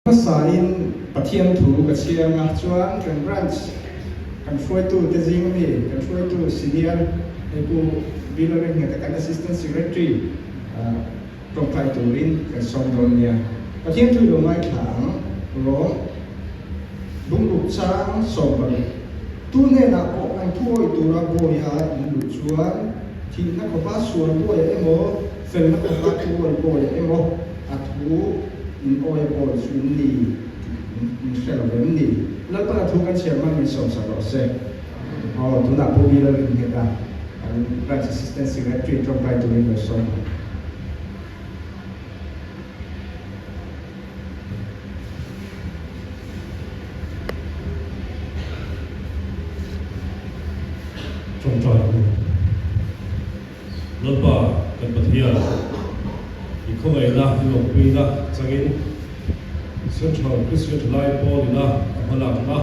Sain pathian thu ka chianga chuan kan branch kan foi tu te jing mi kan foi tu senior eku bilore nge kan assistant secretary trong tai tu rin kan som don nia pathian thu lo mai thang ro bung lu chang som ba tu ne na ko kan thuoi tu ra bo ya lu chuan thi na ko ba suan bo ya emo fel na ko ba thuoi bo ya emo athu in oil ball swinly in shell of any lapa thu kan chairman in som sa lo se tu na po bila rin heta branch assistant secretary trong tai tu rin som trong tai lapa kan pathia không ai là lòng quy là chẳng in Central Christian Life Board là họ làm là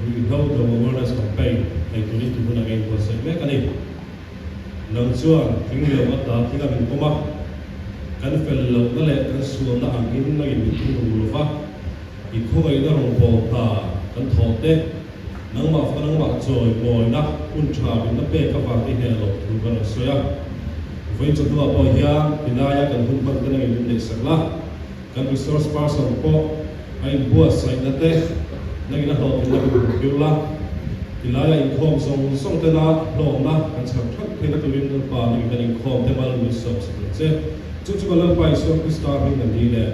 we hold the awareness campaign này tụi mình tụi mình ngay qua sẽ mấy cái này lần trước những người bắt đầu thì là mình có mắc cái phần lâu nó lại cái số là hàng in nó in tụi mình luôn phát thì không ai là lòng bỏ ta cái thọ tết nắng mà trời bồi nắp un trà bên nắp bê các bạn đi hè lộc tụi mình soi á với chúng tôi bảo hiểm thì nay cần hút bật cái này để sạc lá cần resource person po ai bua sai nát thế này nó học thì là biểu lá thì nay là income song thế nào lo na cần sạc thắt thì nó tự nhiên nó bảo mình cần income thế mà resource chứ chúng có lần phải so cái start mình là đi nè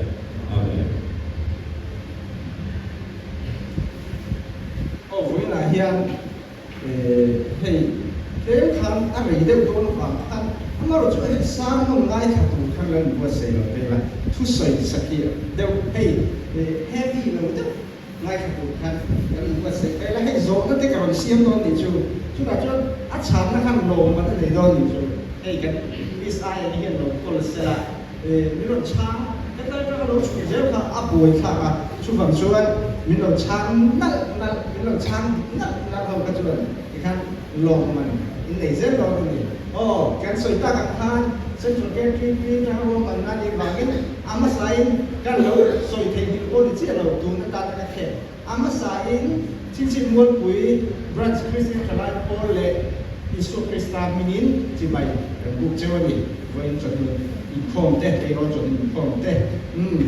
amen hiền hay thế khăn ăn gì đâu tôi nó bằng khăn mà rồi chỗ ấy sáng hôm nay thật tụ khăn lên vừa xây rồi đây là thu sợi sạch kia đâu hay heavy là một chút ngay thật tụ khăn cái là vừa xây đây là hay gió nó tới cả còn xiêm đó thì chú đã cho ắt chán nó khăn lồ mà nó để đó thì chú hay cái is ai là hiện rồi tôi là sẽ là mình nói chán cái đó nó chủ yếu là áp bồi khá à chú bằng chú anh mình nói chán nặng mình nói chán nặng không cái chú anh cái khăn lồ mà này rất lo này, cái sợi ta cả than, sợi cho cái na ho mà na đi vào cái, sai cái lỗ sợi thì những con thì chỉ là tụi nó ta cái khe, sai xin muốn quý branch Christian Kalai Paul lệ, Isu Krista minin chỉ bày buộc chơi đi, với chuẩn bị phong thế, cái đó chuẩn bị phong thế,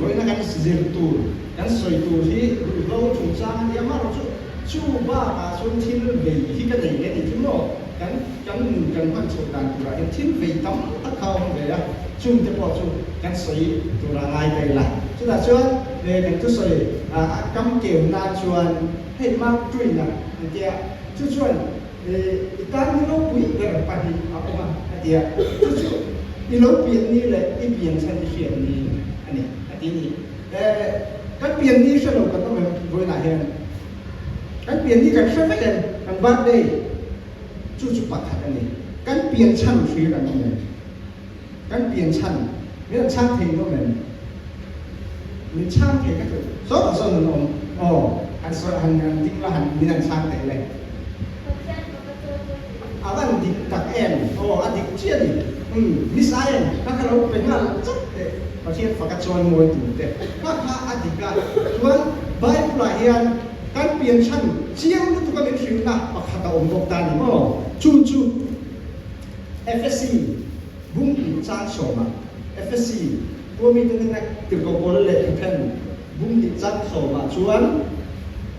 với nó cái sử dụng tủ, cái sợi tủ thì lâu chúng ta đi mà rồi chú ba à xuân thiên về khi cái này thì chúng nó cần quan trọng là tụi em thiên về tấm tất không về á chung cho bọn chung cái sấy tụi là ai đây là chúng ta chưa về cái thứ sấy cắm kiểu na chuan hay mang truy nè kia chú chuan ta đi lâu quý về phải đi học mà kia chú đi lâu biển đi lại đi biển sang đi biển đi anh này tí này cái biển đi sẽ đâu cầnต้องvới lại hiện cái biển đi cái sẽ phải là cần bắt đây chú bắt thật này cái biển chăn phi là nó này cái biển chăn nếu chăn thì nó mình chăn thì cái số là số nó anh số anh tính là anh đi anh chăn thế này anh đi đặt em anh đi chia đi misalnya kan kalau pengal pasien fakat cuan mau itu maka adika cuan baik pelayan kan piensan siang itu kan itu nak kata untuk tani mau cucu FSC bung cang soma FSC kami dengan terkopol le kan bung cang soma cuan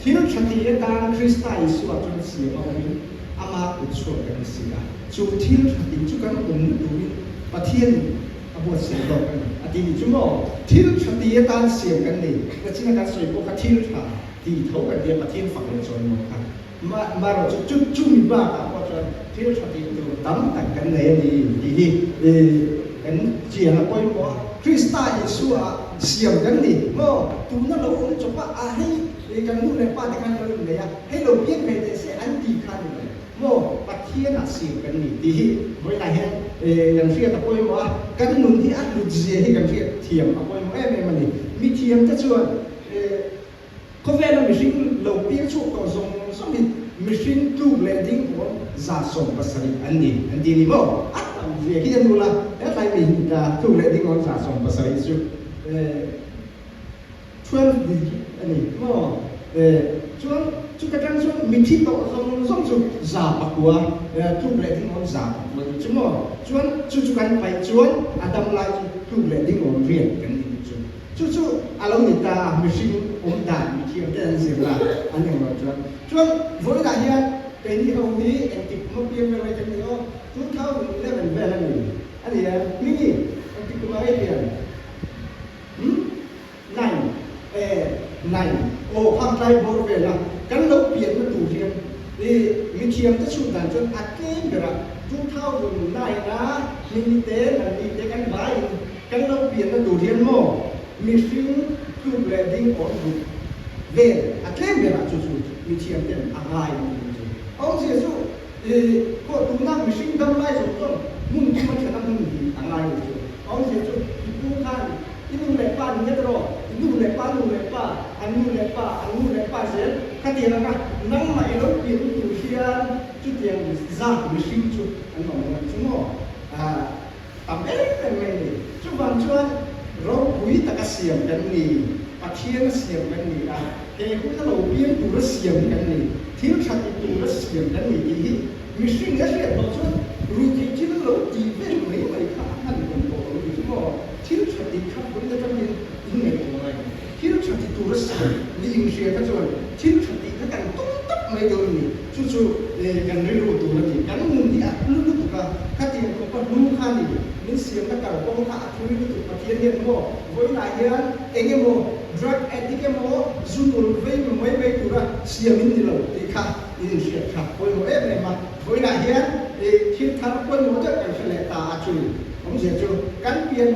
thiếu chati eta Krista Yesus atau siapa ini ama utsur kan sila chú thiếu chati chú kan duit patien abuat sila kan ati cuma thiếu chati eta siapa kan ni macam kan soi ko thiếu chati di thấu kan dia patien fakir soal mereka maro chú mi ba apa soal thiếu chati itu tam tak kan ni kan dia nak koi ko Krista Yesus siapa kan ni mo tu na lo on coba ahi cái nút này ba cái nút này hay đầu tiên về thì sẽ ăn đi khăn này mô bắt thiên là xỉu cái gì thì với lại hiện gần phía tập quay mà cái nút thì ăn được gì thì gần phía thiểm tập quay mà em mà mi thiểm chắc chưa có vẻ là mình sinh đầu tiên chụp còn dùng xong thì mình sinh tu blending của giả sống và sản anh đi mô ăn làm gì khi anh là cái này mình là tu blending của giả sống và sản xuất 12 anh mô chúng ta đang dùng mình thích độ dùng giả bạc của tu lệ tiếng ngôn giả mà chúng nó chúng cần phải chuan Adam lại tu lệ tiếng ngôn riêng cái gì chúng lâu người ta mình sinh ổn đàn mình thiêu tên gì là anh em nói chuan với đại hiện cái gì hầu như em kịp một biên về cái gì đó chúng thao mình lên về là gì anh gì nghĩ em kịp một cái tiền này hôm nay bố về là cái lâu biển nó đủ thiêm thì mình thiêm cái sự đàn chân ác kém được ạ chúng thao dùng này đã mình y tế cái bài cái lâu biển nó đủ thiêm mô mình xin chụp lại đinh ổn đủ về ác kém được ạ chú mình thiêm cái ác ai ông dễ dụ thì có tụ năng mình xin đâm lại rồi muốn chứ mà khả năng mình ác ai rồi ông dễ dụ thì cũng khăn itu lepas ni terus itu lepas anu lepas je kata dia nak nang mai elok itu tujuan yang zah mesti tu anu semua tapi ni cuba roh bui tak siap kan ni patien siap kan ni aku kalau biar tu siap kan ni thiếu satu tu siap kan ni jadi mesti nggak siap maksud rugi cina lo di mereka kan kontrol semua thiếu satu kan boleh macam ni ini orang thiếu satu turis ni Indonesia kan cuman thiếu satu kan tutup mereka ni cucu kan dulu tu lagi kan mungkin lu tu kan kata yang kau dulu kan ni siapa nak kalau kau tak aku itu tu patian dia mo boleh layan engem mo drug addict mo zunul vei mo mai tu lah siapa ni lo dekat in shit khap poi mo em ma voi na hian thil thar poi mo te kan se le ta chu ông sẽ chu kan pian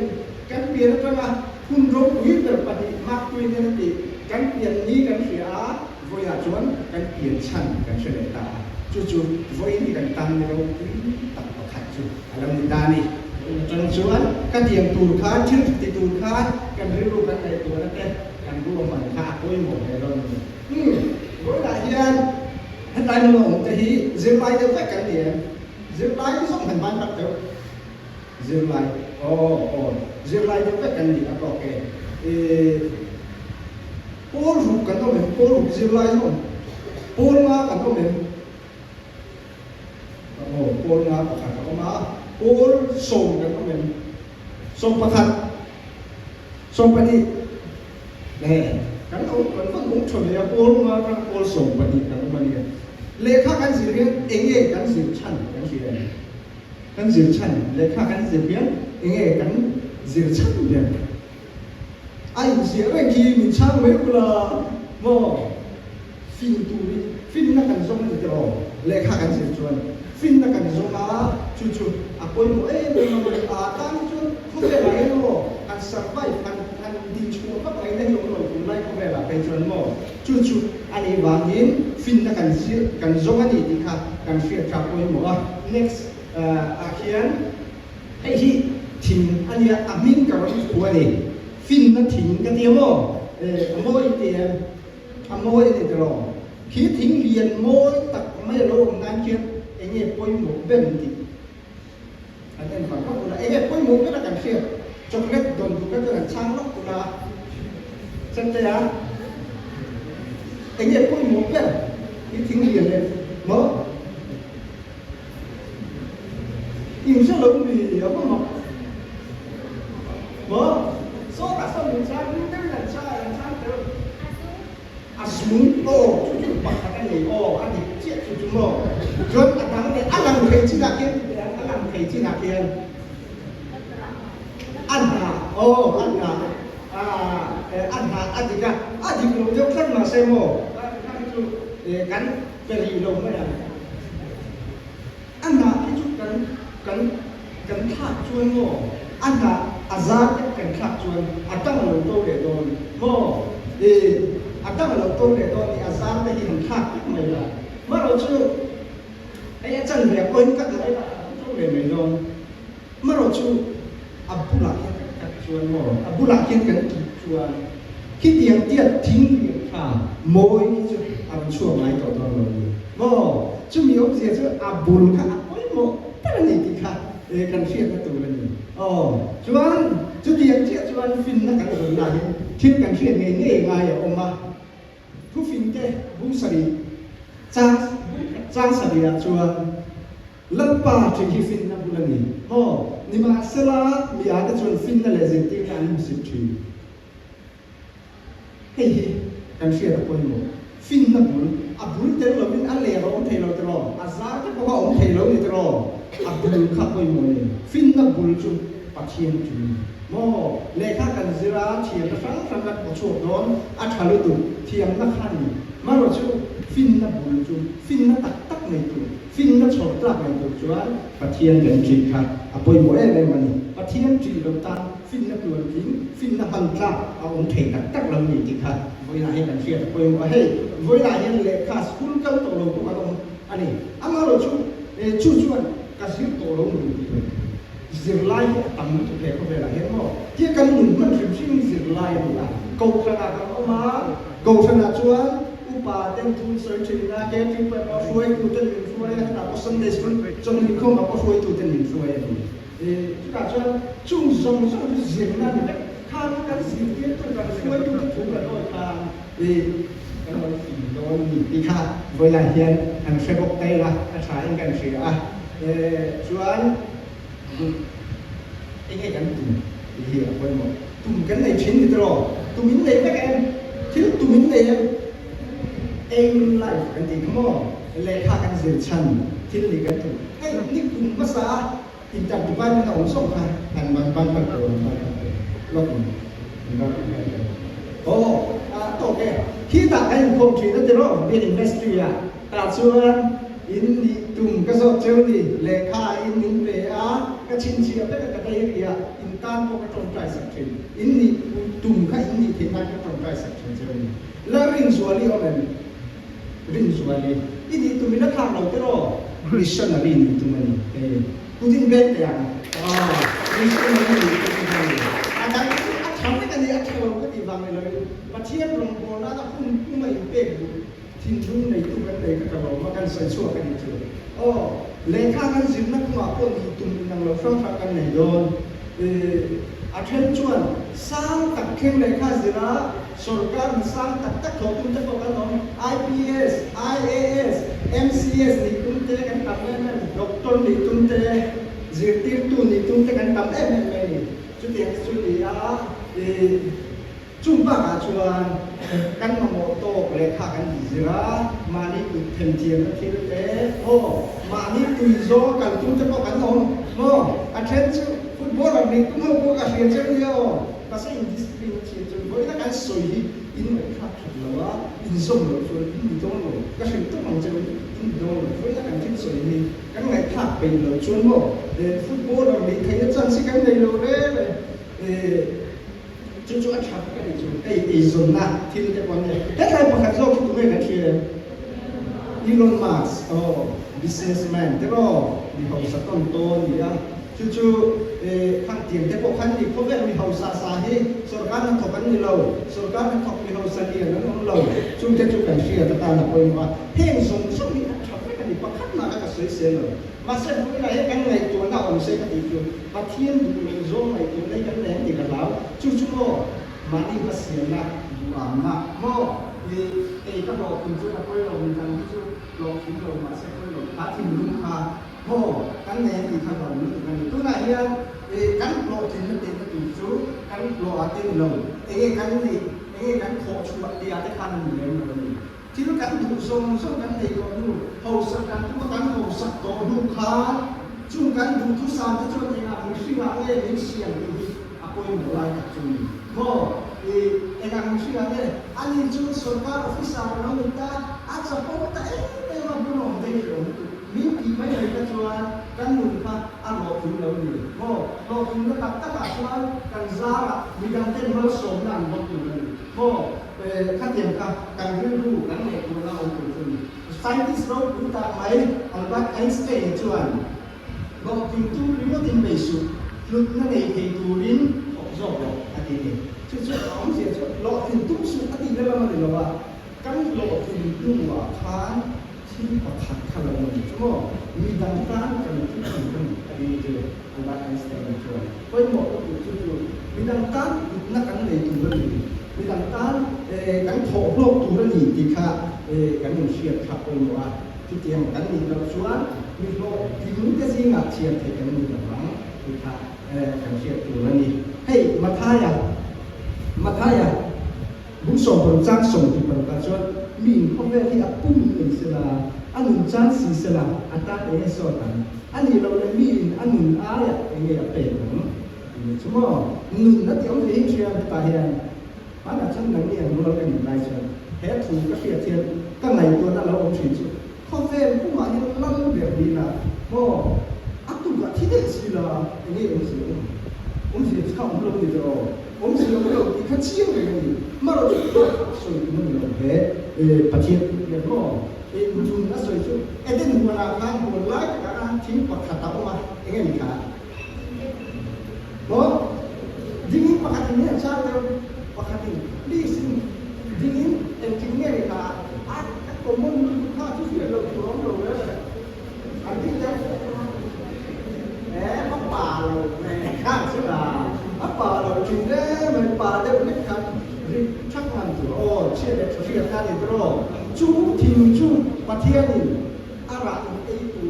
atanga hun ro ui ter pa di mak tu ne ti kan pian ni kan sia voi a chuan kan pian chan kan se le ta chu voi ni kan tan ne ro tak pa khat chu alam ni da ni chuan chuan kan diam tur kha thil ti tur kha kan ru kan ai tu na te kan ru man kha poi mo ne ro voi la hian hiện tại nó cũng thì dừng lại được tất cả điểm dừng lại cái giống thành ban bắt đầu dừng lại dừng lại được tất cả điểm có cái bố rụt cái đó mình bố rụt dừng lại không bố nga cái đó mình bố nga cái đó mà bố sông cái đó mình sông bát thật sông bát đi này cái đó vẫn cũng chuẩn bị bố nga cái bố sông bát đi cái đó mìnhเลขากันสิเรียนเองกันสิชั้นกันสิเรียนกันสิชั้นเลขากันสิเรียนเองกันสิชั้นเรียนไอ้เสียเรื่องที่มีช่างไม่รู้ละโม่ฟินตูนี่ฟินนักกันส่งนี่ตลอดเลขากันสิชวนฟินนักกันส่งมาชุอ่ะคนมันตั้งชุดเขาเรียกอะไรโม่อัน survive อันดีชัวร์ก็ไปได้ยกหน่อยคุณไล่เขาไปละเป็นชวนโม่ชุดอันนี้วางยินฟินนักกันสิกันส่งอันนี้ดีค่ะกันเสียจากคนโม่next อาเขียนให้ที่ทิ้งอันนี้อามินกับหัวนี่ฟินนักทิ้งกันเดียวโม่โม่เตียนโม่เตียนตลอดคิดทิ้งเรียนโม่ตักไม่รู้งานเขียนเองเนี่ยป่วยหมดเบ็ดติอันนี้ฝันว่าคุณเองเนี่ยป่วยหมดก็แล้วกันเสียจงเล็กโดนดูก็จะช่างล็อกคุณละฉันจะยังเองเนี่ยป่วยหมดก็คิดทิ้งเรียนเลยโม่ยิ่งเชื่อเราดีเดี๋ยวก็หมดโม่โซ่กับโซ่หนึ่งชั้นนี่ก็หนึ่งชั้นเดียวAsmun cucu bahkan ni adik cik cucu mo jod adang ni alang kai cina kian alang kai cina kian anha anha adika adik lo jok kan masemo kan beri lo mana anha itu kan thak cuan mo anha azab kan thak cuan adang lo to de don mo Ada kalau tu le tu ni asal ni yang khak mai la. Maro chu ai chân le pun kat le la tu le mai long. Maro chu abula kat chuan mo. Abula kian kan chuan. Khi tiang tiat thing lian kha moi ni chu am chua mai to to lo ni. Mo chu mi op sia chu abul kha oi mo ta ni ti kha kan fiat na tu le ni. Chuan chu tiang tiat chuan fin na kan lo la ni. Thiênกันfiat ngai ngai ngai omaผู้ฟินแกบุษรีจ้างสรีระชวนลับป่าถึงที่ฟินนับบุญนี้นี่มาเสลามีอาจจะชวนฟินนั่นแหละสิ่งที่การสิทธิเฮ้ยกันเชื่อตะโกนหมดฟินนับบุญบุญเตลเราเป็นอะไรเราองเทเราตลอดอาซาก็เพราะว่าองเทเรานี่ตลอดบุญขับไปหมดเลยฟินนับบุญจุปัจเจียนจุเลขากันซิราเทียมฟังกันประชดร้อนอัฐลุตุเทียมนักขันมาเราชูฟินนับบุญจูฟินนับตักในตุฟินนับชดตักในตุจวนปะเทียนกันจีครับป่วยหมดอะไรมันปะเทียนจีเราตามฟินนับตัวทิ้งฟินนับบันทราเอาองค์เทตักเราหนีจีครับเวลาเห็นกันเชียร์ป่วยหมดเฮ้ยเวลาเห็นเลขาสกุลกันตกลงตัวตรงอันนี้อามาเราชูชวนกระซิบตกลงหนีสิบไล่ตั้งตัวเองก็เป็นอะไรเห็นมั้ยที่กันหนุนมันถึงชื่อสิบไล่นี่ละกอชนะกันออกมาโกชนะชวนอุปาเต็มทุนเสริมชีวิตแกที่ไปมาช่วยตัวเต็มช่วยนะก็สันเดชคนจนมีคนมาช่วยตัวเต็มช่วยนี่ที่การชวนจุ่มส่งสิบนั่นเนี่ยข้างกันสิบเยอะตัวกันช่วยตัวถูกกันด้วยทางเราสี่โดนตีขาเวลาเฮียนทางเฟซบุ๊กได้ละอาศัยกันเสียชวนไอ้กันตุ่มเหี้ยคนหมดตุ่มกันในชิ้นนี่ตลอดตุ่มมินในแบกเอ็นที่ตุ่มมินในเองไล่กันตีขโมยเลขากันเสียชันที่นี่กันตุ่มไอ้นี่ตุ่มภาษาอินจับที่บ้านเราส่งค่ะหันบ้านปัดโดนรถโอ้ตัวแกที่ตัดไอ้คนที่นั่นจะรอเป็นอินเวสต์รีอะ ตาชวนอินนี่ตุ่มก็สดเจ้านี่เลขาอินนินเปียก็ชินเชียเป็นกระเทียอินตามพวกกระตรงใจสักทีอินนี่ตุ่มก็อินนี่เทียนกระตรงใจสักทีเจ้านี่แล้วรินสวลีเอาเป็นรินสวลีอินนี่ตุ่มมีนักข่าวเราที่รอริชนารินตุ่มนี่กูทิ้งเบ็ดอย่างริชนารินตุ่มนี่อาจารย์ทำให้กันดีอาจารย์เราก็ดีฟังเลยประเทศลงโบราณถ้าคุณไม่เป๊ะทิ้งรุ่นในตุ่มเลยก็จะบอกว่าการใส่ชั่วกันเฉยเลขากันสิบนักมาพวกนี้ตุ่มนังเราฟังฟังกันในโดนอาเทนชวนสร้างตักเข้มเลขาสิระสุรการสร้างตักตักเขาตุ่มจะบอกกันน้อง IPS IAS MCS นี่ตุ่มเตะกันทำนั่นด็อกเตอร์นี่ตุ่มเตะจิตติร์ตุ่มนี่ตุ่มเตะกันทำMMA จุดเด่นสุดที่จุ่มปากชวนกันมาโมโตเลยค่ะกันดีสิระมานี่ตุเทนเทียนที่เอ๊มานี่ตุยโซกันตุ่มจะบอกกันน้องอาเทนชูฟุตบอลนี่ตุ่มเอาพวกอาเซียนเจ้าเดียวภาษาอินดิสปลินเชียนจนเพราะนั่นการสวยอินเลยค่ะถูกแล้วว่าอินส่งเลยชวนอินโดนเลยก็เป็นตัวมันจะอินโดนเลยเพราะนั่นการที่สวยนี่กันไงค่ะเป็นเลยชวนบอกฟุตบอลนี่ใครจะจันสิกันในโลกเลยจู่ๆอันทำกันจู่ไอ้ส่วนนั้นที่เราจะบอกเนี่ยแต่ใครประกาศโลกที่ตัวเองกันเทียนอีลอนมัสก์businessman แต่ก็มีเขาสักต้นเนี่ยจู่ๆข้างเตียงแต่พวกขันนี่พวกเรามีเขาสาสาให้สุรการนักถกกันนี่เราสุรการนักถกมีเขาเสลียงนั้นเราจู่ๆจู่กันเชียร์ตาหนักเลยว่าเพ่งส่งนี่อันทำกันนี่ประคับมาก็สวยเสียเลยมาเส้นไม่ได้กันไงตัวน่าอ่อนเสียกันอีกอยู่มาเทียนดูในโซนไอ้ตัวในกันแหลงติดกันแล้วจู่ๆมานี่มาเสียนะดูอ่ะมาไอ้ก็บอกคุณจู่ๆก็เราเป็นการจู่ๆลองคิดเรามาเส้นเราอาทิตย์ลุ้มค่ะกันแหลงติดกันเราลุ้มกันตัวไหนเนี่ยกันโปรตีนมันติดกันจู่ๆกันโปรอาทิตย์เรากันนี่กันโคชวัดเดียร์ที่กันอยู่เลยที่เรากันดูส่งกันในตัวดูเขาสักกันทุกกันเขาสักตัวดูขาจุ่มกันดูทุกสารที่ชวนในงานมุสลิมอะไรมีเสียงดีอากูยังไล่กับจุ่มงานมุสลิมอะไรอันนี้จุ่มสุการออฟฟิศอะไรน้องมิตาอาจจะพบแต่มาบุญของเด็กเรามีกี่ไม่เลยก็ชวนกันดูค่ะอันหลอกถึงเราอยู่หลอกถึงระดับตั้งแต่ชวนกันซาระมีการเต้นมาสมนั่นบอกอยู่เลยข้าเทียมกับการเรียนรู้นั้นในตัวเราคนไซติสเรารู้จักไหมอัลบั้มไอน์สไตน์ชวนบอกถึงตัวริมตินไปสุดลุกนั่นเองตัวริมออกจอบเราอันนี้ชุดของเสียชุดหลอกถึงตุ้งสุดอันนี้แล้วมันเลยว่ากันหลอกถึงตัวค้านที่ประทัดขนาดนี้ชั่วมีดังการกันที่ถึงกันอันนี้เจออัลบั้มไอน์สไตน์ชวนเพราะหมดก็คือชุดมีดังการนักกันในตัวนี้มีดังการกันโผล่โลกตัวนี้ที่ข้ากันมุ่งเชียร์ขับองว่าที่เตรียมกันมีเราชวนมีโลกที่มุ่งจะสิ่งอ่ะเชียร์ที่กันมุ่งกับหลังที่ข้ากันเชียร์ตัวนี้ให้มาท้ายบุญส่งผลจ้างส่งที่ประชาชนมีข้อแม้ที่อับปุ้มอิสระอันนุนจ้างสีสละอัตราสอตันอันนี้เราเลยมีอันนุนอาเนี่ยเป็นชั่วโมงนุนนั่นที่เราเห็นเชียร์ตาเห็นมันอาจจะนั่งเนี่ยเราเป็นนายเชียร์แท้ถูกก็เสียเทียนก็ไหนตัวนั้นเราองค์ชื่อข้อแม้ผู้มาที่เราแบบนี้นะอัตุกะที่เด็ดสิละอันนี้องค์ชื่อเข้ามาลงดีเราองค์ชื่อเราที่ขั้นเชี่ยวเลยนี่มาเราจะส่วนมันเราแพ้ประเทศเนี่ยบุญชุนน่าสวยชุดเด็กหัวราคาหัวไล่กันทิ้งปักขัดตาออกมาเองนี่ค่ะdingin pakai ini saya pakai ini di sini dingin tingginya ni kah komun kah tu sudah lo turun lo artinya apa lo mereka sudah apa lo cuma mereka ada mereka cakap tu cia kan itu cuma tim patian ini arah itu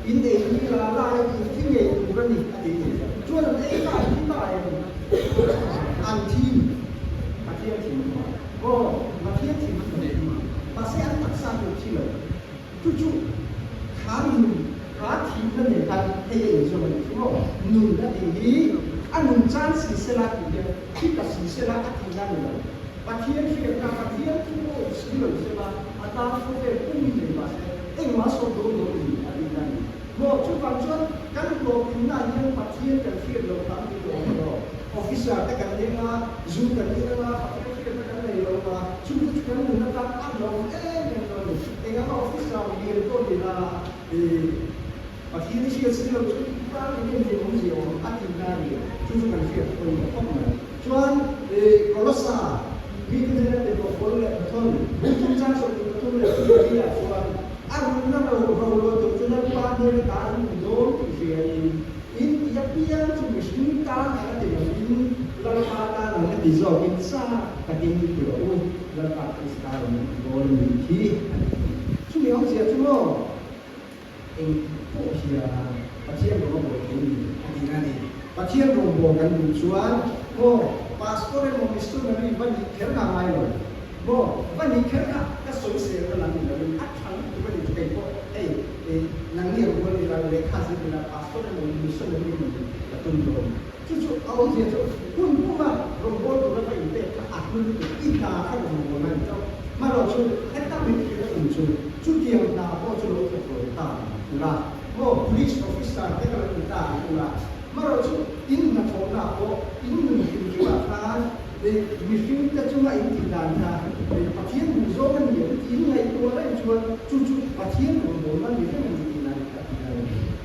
ini lalai ini bukan ni iniช่วยเราได้ไหมที่ไหนอันทีมมาเทียบทีมก็มาเทียบทีมมันเด็กมามาเสียอันตักษาอยู่ที่เลยจู่ๆขาทีมนั่นเองกันให้เองใช่ไหมก็หนุ่มนั่นเองอันหนุ่มจานสีเสลาอยู่เดียวที่กับสีเสลาทีมนั่นเลยภ pathian khi ka pathian tu silo se ba ata ko te pum ni ba se ma so do ni ali nan mo chu pa chuan kan lo pin na yang pathian kan khi lo tam ni lo officer ta kan ni na zu kan ni na pathian khi ta kan nei lo ma chu chu kan ni na ka a lo ni e ga officer ni ko ni na pathian khi silo chu pa ni ni mo ji o ati na ni chu chu kan khi ko ni ko ma chuan kolosa Kita ada beberapa betul, bukan saja betul dia soal. Aku nak beberapa betul pada tahun itu ini ia pian tu mesti kan ada ini lalu pada nanti disau bisa kadang itu lalu pada sekarang boleh ni. Cuma orang siapa cuma siapa pasien orang boleh ini nanti pasien orang boleh tujuan pastor yang memistur dari banyak kerja lain, banyak kerja kesulitan dalam ini. Akan bukan itu kau, nanti aku boleh lalu kasih bila pastor yang memistur dari ini, betul. Cucu awak dia tu, pun bukan robot tu apa itu, aku itu ika kan robot nanti. Malah tu, kita mikir itu, cuci yang dah, tu tu tak, lah. Police officer kita kita lah. Malah tu, ini nak tahu ini kan mungkin kita cuma ini dan pasien buzo kan dia ini itu orang cuma cucu pasien orang dia kan ini kan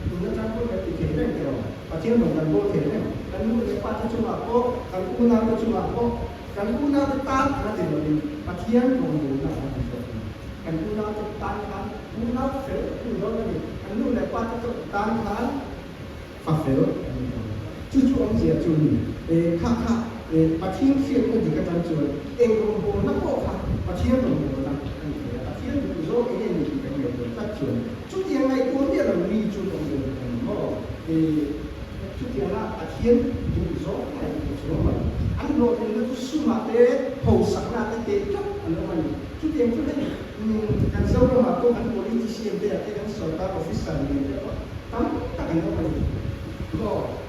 kita campur ke kita kan pasien orang boleh kan lepas cuma apa kan guna cuma apa kan guna tetap nanti lagi pasien orang kan guna tetap kan guna fail itu lagi kan lepas tetap kan fail cucu orang dia cuma kakak pasien siapa pun jika tanjur, orang nak kok pasien orang nak, pasien itu ini ni kita ni tanjur. Cuti yang lain pun dia orang ni cuti orang, cuti yang lain pasien itu orang. Anu itu semua pausak nak tetap anu mana. Cuti yang tu kan seorang aku kan politisi yang dia kan serta officer ni, tapi tak kan apa.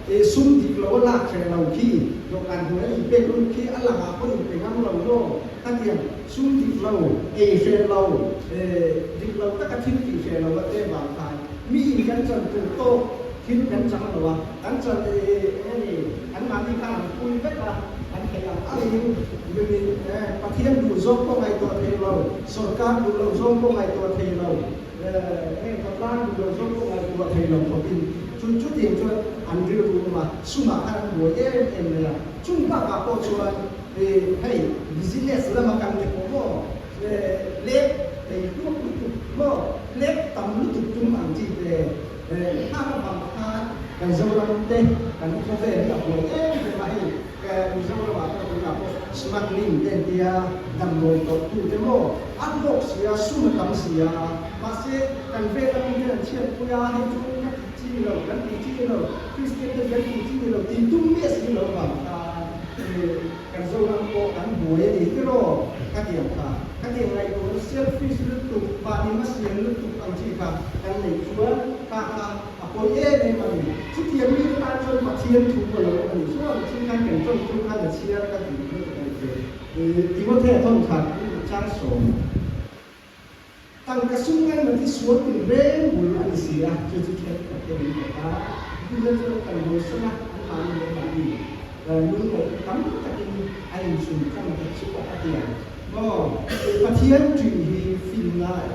Sum di keluar lah kalau ki, dokan dua ini belum ki Allah apa yang pegang lalu kan dia sum di keluar, kalau di keluar tak kecil di kalau bangkai, mi kan contoh kini kan jangan lupa, kan contoh ini, kan nanti kan pun betul, kan kayak apa ini, pasien dulu zombong itu terlalu, sorkan dulu zombong itu terlalu, pelan dulu zombong itu terlalu, tapi cucu yang cuman Andrew rumah, semua kan boleh lah. Cuma apa cuman, hey, business lah makan tekomo, lep, lep tamu tu cuma anti apa bangkan, kan zaman teh, kan kafe tak boleh, macam ke zaman apa tu apa, smuggling dan dia dalam tu demo, aku sia semua tam sia, masih kan mereka mungkin siapa punya itu. Kan tinggi lo, Kristen tu kan tinggi lo, tintum bias lo bang, kan seorang ko kan boleh itu lo, kan dia lagi ko selfish lutu, bani masih lutu angci kan lagi jual, apa memang, setiap minggu tajuk pasien tu kalau kan, so kan tu kan siapa kan itu, Timothy tu kan cangsom. Tangga sungai nanti suatu rem bulan siang cuci kita bila kan bosan mandi lalu kamu tak ini air sungai kan suka hatian pasien di final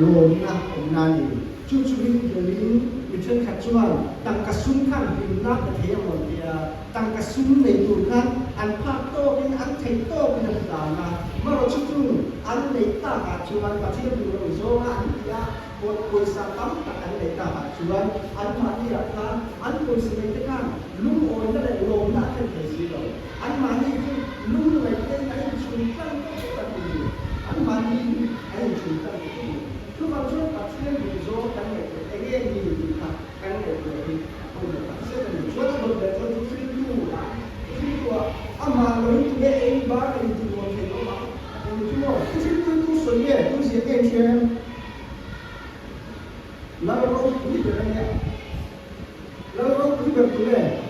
lona nani cuci ini macam kacuan tangga sungai final ketiak dia tangga sungai itu kan anpak to ini antek to punya dana malah cuci an leita kacuan pasien dulu zona dia buat kuasa tam tak an leita kacuan an mani kan an kuasa itu kan lu orang ada lom nak kan kesilo an mani itu lu lagi air sungai kan an mani air sungai itu tu maksud pasien dulu kan ini kan itu pasien dulu suatu berbeza itu ama orang tu dia ibarat itu itu sulit, tu siapa yang lalu orang tu berani, lalu orang tu berani,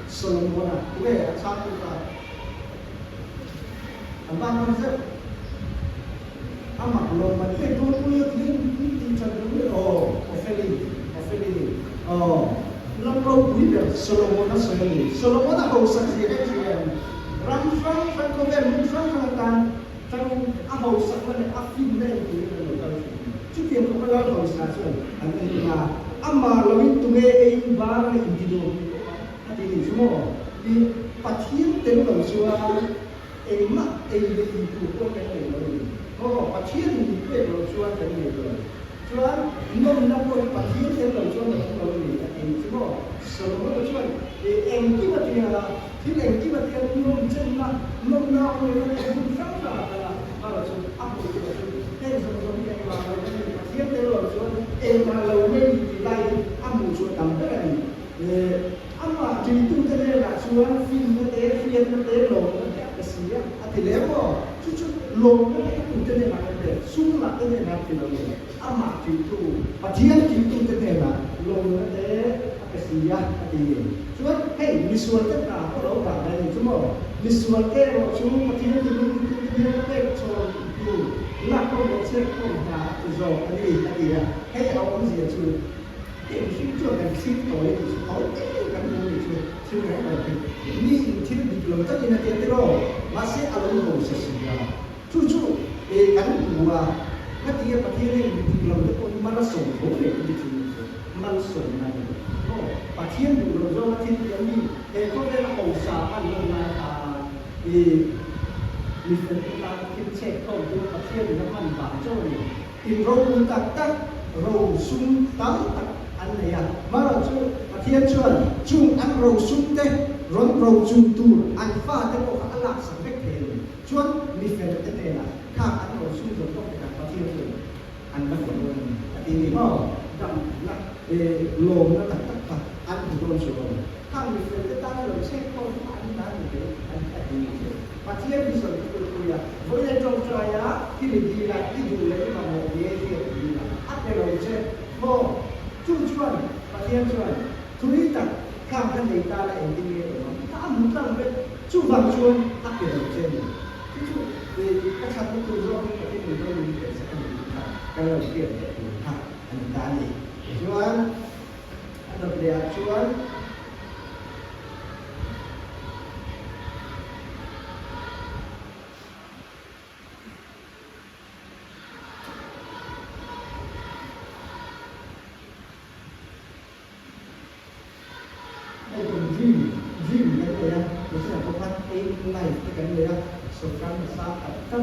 semua, tu satu tak, ban con rất mặc lồng mà cái tôi tin chân đúng Ophelia lâm lâu quý được Solomon đã hầu sắc gì cái gì ram phăng có vẻ muốn phăng tan phăng hầu sắc mà áp phim lên thì chút tiền không có hầu sắc rồi anh ấy là amma lawin tunge ei bar ni indido ati ni sumo di pathian ten lo suwa ei ma ei de ku ko ke lo pathian ni pe lo suwa ke ni lo suwa nom na ko pathian ten lo suwa lo ni ati sumo so lo suwa em ki ma ti la ti em ki ma ti nom chen na nom na ko ni ku sa sa la ma lo su apu ki lo ten so lo ni ma lo pathian ten lo suwa ei ma lo ni lai amu suwa tam ka ni ama chỉ tu thế này là xưa phim nó thế phiên nó thế lồng nó đẹp cái gì á thì nếu mà chút lồng nó tu thế này là cái sung là thế này là thì lồng ama chỉ tu và thiên chỉ tu thế này là lồng nó thế cái gì á thì chúa hey visual tất cả có đâu cả đây chúng mà visual cái rồi chúng mà thiên chỉ tu thế này cho tu là có một sẽ không cả rồi anh đi hey ông cái gì chứ cái phim chưa cần phim tối thì tối cái chưa nói là ni thiên bị lồng tất nhiên là tiền đó mà sẽ ở đâu cũng sẽ xảy ra chú cái của cái tiền bạc tiền này bị lồng tất nhiên mà nó sống khổ để cái chuyện mà nó sống này bạc tiền bị lồng do thiên cái gì cái có cái là hậu sản ăn lồng là thì mình phải làm cái check không cái bạc tiền nó ăn bạc cho mình thì rồi chúng ta cắt rồi sung tắm anh này à mà là chú thiên chuẩn chung ăn rau sung tê rón rau chung tu ăn pha tê có khá là sản xuất thế chuẩn mi phải được thế này là khác ăn rau sung rồi có phải là thiên chuẩn ăn bắt đầu luôn thì vì mà đậm là lồng nó là tất cả ăn thì rau sung khác mi phải được ta là sẽ không ăn ta được ăn cái gì mà thiên bây giờ tôi là với lại trong trời á khi mình đi lại đi du lịch mà một cái gì là ăn cái rau chơi mà chung chuẩn và thiên chuẩn tuy rằng tham gia người ta lại đi nghe được nó muốn rằng cái chú bằng chuông áp được trên chú về các sản phẩm tự do những cái người tôi mình sẽ làm cái đầu tiên để học anh ta đi chú anh đọc để chú anh này cái người đó số căn là sao các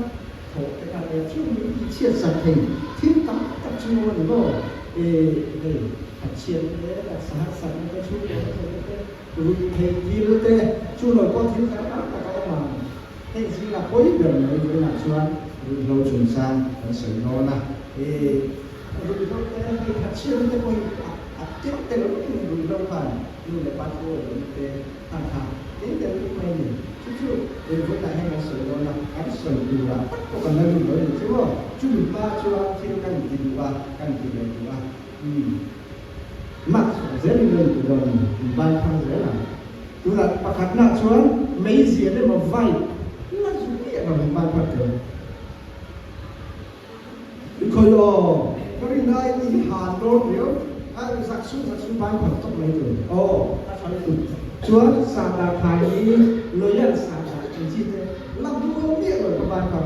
thổ cái này là chung những chia sẻ hình thiên tấm tập trung vào nó để phát triển đấy là sản cái chung cái rồi thì gì nữa thế chung rồi có thiên tấm là các mà cái gì là cuối đường này rồi là chuan rồi lâu chuyển sang cái sự nó là thì rồi nó cái phát triển cái tiếp theo nó rồi lâu phải như là ban cô để tham khảo đến từ cái này chú với lại hay là sự đó là cái sự điều là có cần nên nói được chứ không chú mình ba cho thiên căn gì điều ba căn gì điều ba mặc dễ lên từ đầu mình ban thang dễ là tôi là bác hạt nát xuống mấy gì đấy mà vay nó dùng cái mà mình ban phát được coi có đi nơi đi Hà Nội nếu giặc xuống ban phát tốc lấy rồi ta phải được chúa sang đà thái lối nhận sang đà chính trị làm đúng không biết rồi các bạn còn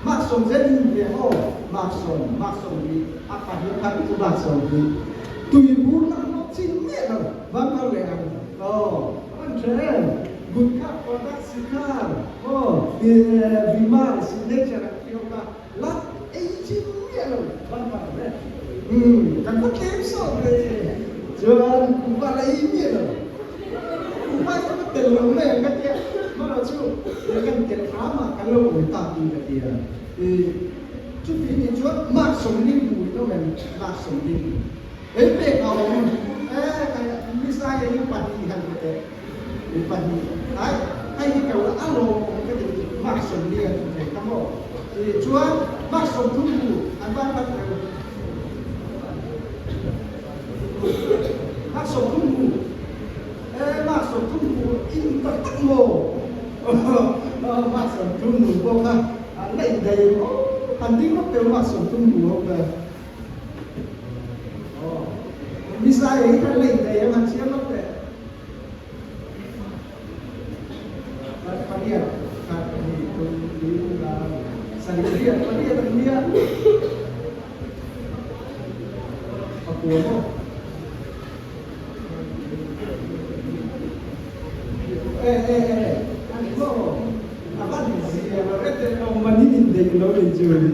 mặc sòng dân về họ mặc sòng đi áp phạt những cái của mặc sòng đi tùy muốn làm nó chính biết rồi vâng con lẽ anh trẻ good cap for that sicar vì mà signature là kiểu là lát ấy chính biết rồi vâng con lẽ cần có kém sòng đấy chưa cũng vào lấy biết rồi mai có tiền lắm này cái kia mà nó chú để cần tiền phá mà cái lâu người ta tìm cái gì thì chút phí thì chúa mặc sống đi bùi nó mình mặc sống đi đến để họ cái visa cái bản gì hành cái bản gì đấy hay cái kiểu là alo cái gì mặc sống đi thì không có thì chúa mặc sống thung bùi anh ban bắt đầu mặc sống thung bùi mà sống thung bùi in tắc mồ mà sống chung ngủ vô ha lấy đầy hành tinh nó đều mà sống chung ngủ về vì sao ấy cái lấy đầy em hành xem nó về phát hiện sản xuất điện phát hiện tận địa học cuốn không anh có apa sih ya mereka kalau mandi di lo di jual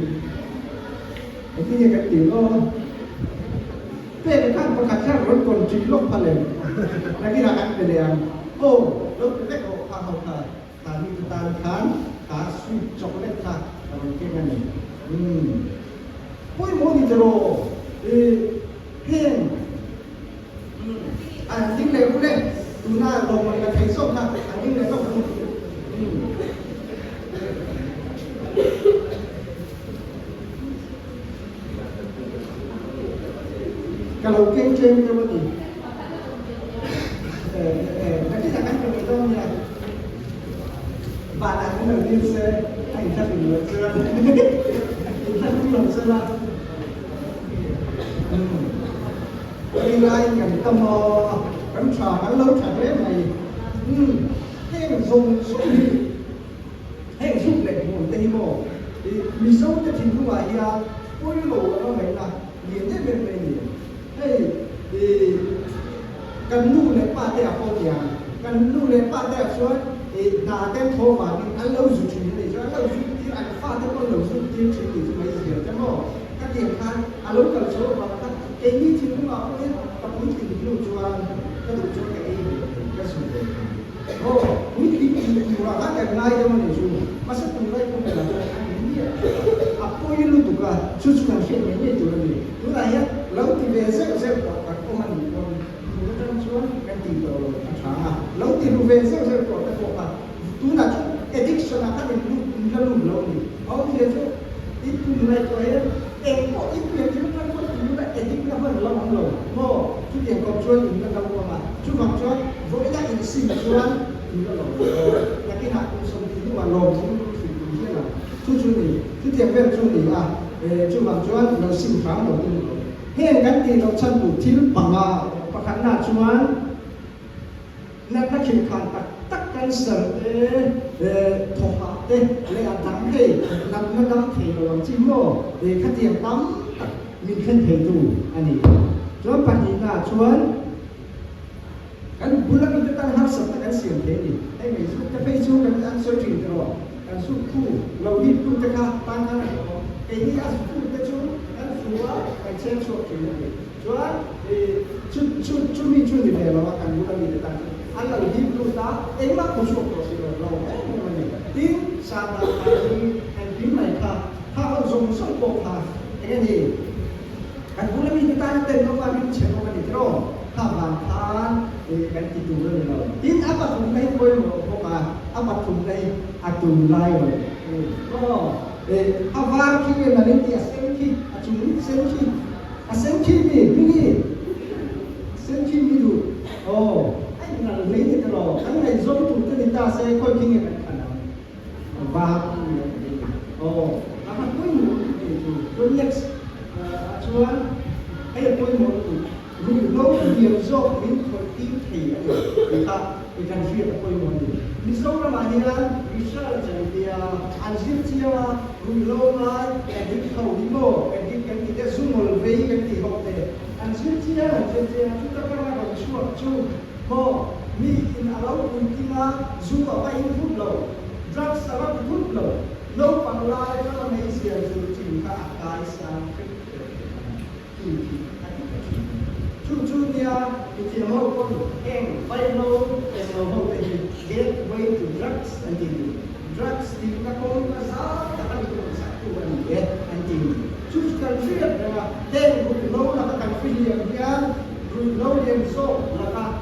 itu ya kan itu tapi kan pekerjaan orang kunci lo paling lagi nak ada yang oh lo kita kalau apa tadi kita kan kasih coklat tak kalau kita ni koi mau di jero hen anjing le boleh tuna lo mereka kaisok nak anjing le tak kalau keng-keng ke betul, nanti akan beritahu ya, badan itu bisa, kita belum serah, kita belum serah. Đi lại cảnh tâm cảnh trà cảnh lâu trà thế này, hẹn dùng số đi, hẹn dùng lệ một tây mồ, thì mình sống cho chính cũng vậy à, ôi lỗ nó vậy là liền thế bên này. Thì cần nu lên ba tẹp phong tiền, cần nu lên ba tẹp xuống thì là tem thô mà thì ăn lâu dùng chuyện này cho ăn lâu dùng thì ăn pha theo con lâu dùng tiền chuyện thì mấy giờ cho nó các tiền khác ăn lâu cần số và các cái như chuyện cũng bảo đấy tập huấn thì lưu cho các tổ chức cái số tiền, huấn thì nhiều là các cái này cho mình dùng, mà sao tụi này không phải là cho ăn cái gì à, tôi lưu tụi cả, chú làm chuyện này tụi này, tụi này á lâu thì về sẽ có các công an còn tụi nó xuống cái tiền đồ à lâu thì về sẽ có các công an tụi nó addiction là các mình nó luôn lâu thì ông thì chứ ít tụi này cho em có ít tiền chứ nó có tụi nó addict nó vẫn lâu không lâu mà chú tiền còn chơi thì nó đâu mà chú mặc cho với các cái sinh xuống thì nó lâu là cái hạt cũng sống thì nó mà lâu thì nó cũng như là chú này chú tiền về chú này à chú mặc cho nó sinh phá đầu tiên hiện cái gì nó chân đủ thiếu bằng và khả năng chuan nên nó khi khăn tất cả sở để thọ hạt để lấy ăn thắng thì làm nó đóng thì nó làm chim mồ để khát tiền tắm mình khen thầy đủ anh ấy chuan bạn nhìn là chuan cái bulan itu kan harus sertakan siang ini hey mesut ke Facebook kan an searching terus kan suku lalu itu dekat tangan ini asuku itu kan semua kan sensor ini jual chu mi chu ni le lawa kan bulan ini dekat an lalu itu tak emak kusuk terus lalu ini tin sama kali and tin mereka harus zoom ha ini kan bulan ini dekat tentu kan cekok kan itu Habang Khan kan itu dulu. Ini apa tunai boleh buka? Apa tunai atau lain? Oh, awal kita nanti asenki, acungi asenki ni tu. Oh, ini nak lagi terus. Kan lagi zon tu kita saya kau kini kan. Bah, oh, apa tu itu? Tu next, acuan, kau mau tu. Mình lâu nhiều do mình thôi tin thì người ta việc là quay một điều mình lâu là mà hiện research thì anh biết chưa mình lâu là cái khẩu đi bộ cái zoom một về cái học để anh biết chưa chúng ta có làm suốt chu ho mi in alo mình tin là zoom ở bay phút lâu drugs ở phút lâu lâu bằng lại nó là mấy giờ rồi chỉ cả cái sáng Chuchunya itu mau pun bay lâu mau gateway to drugs anti drugs di kakon pasal akan satu anti chuchukan fiat dah lâu là akan fiat dia lâu yang so là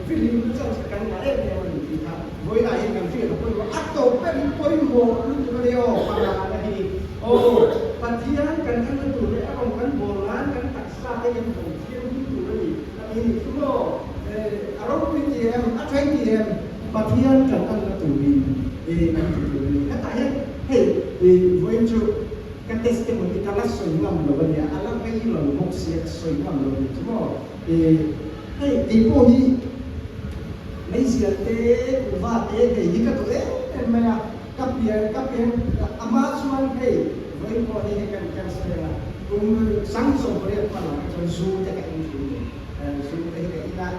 fiat macam sekarang ada yang kita boleh lah yang fiat pun atau kan pun mau lu tu dia pada lagi oh patian kan tu dia akan kan bolan kan taksa yang ini semua arah PTM, atau PTM, bát thiên cần ăn là tủ bì ăn tủ bì các tại hết với chú cái testimony cái lá sôi ngầm rồi bây giờ ăn cái gì là một xe sôi ngầm rồi chứ mà bộ gì mấy giờ thế và thế cái gì cái tụi em mà cấp tiền Amazon với bộ gì cái sôi là cũng sáng sớm rồi mà là cho du cho cái gì du cái là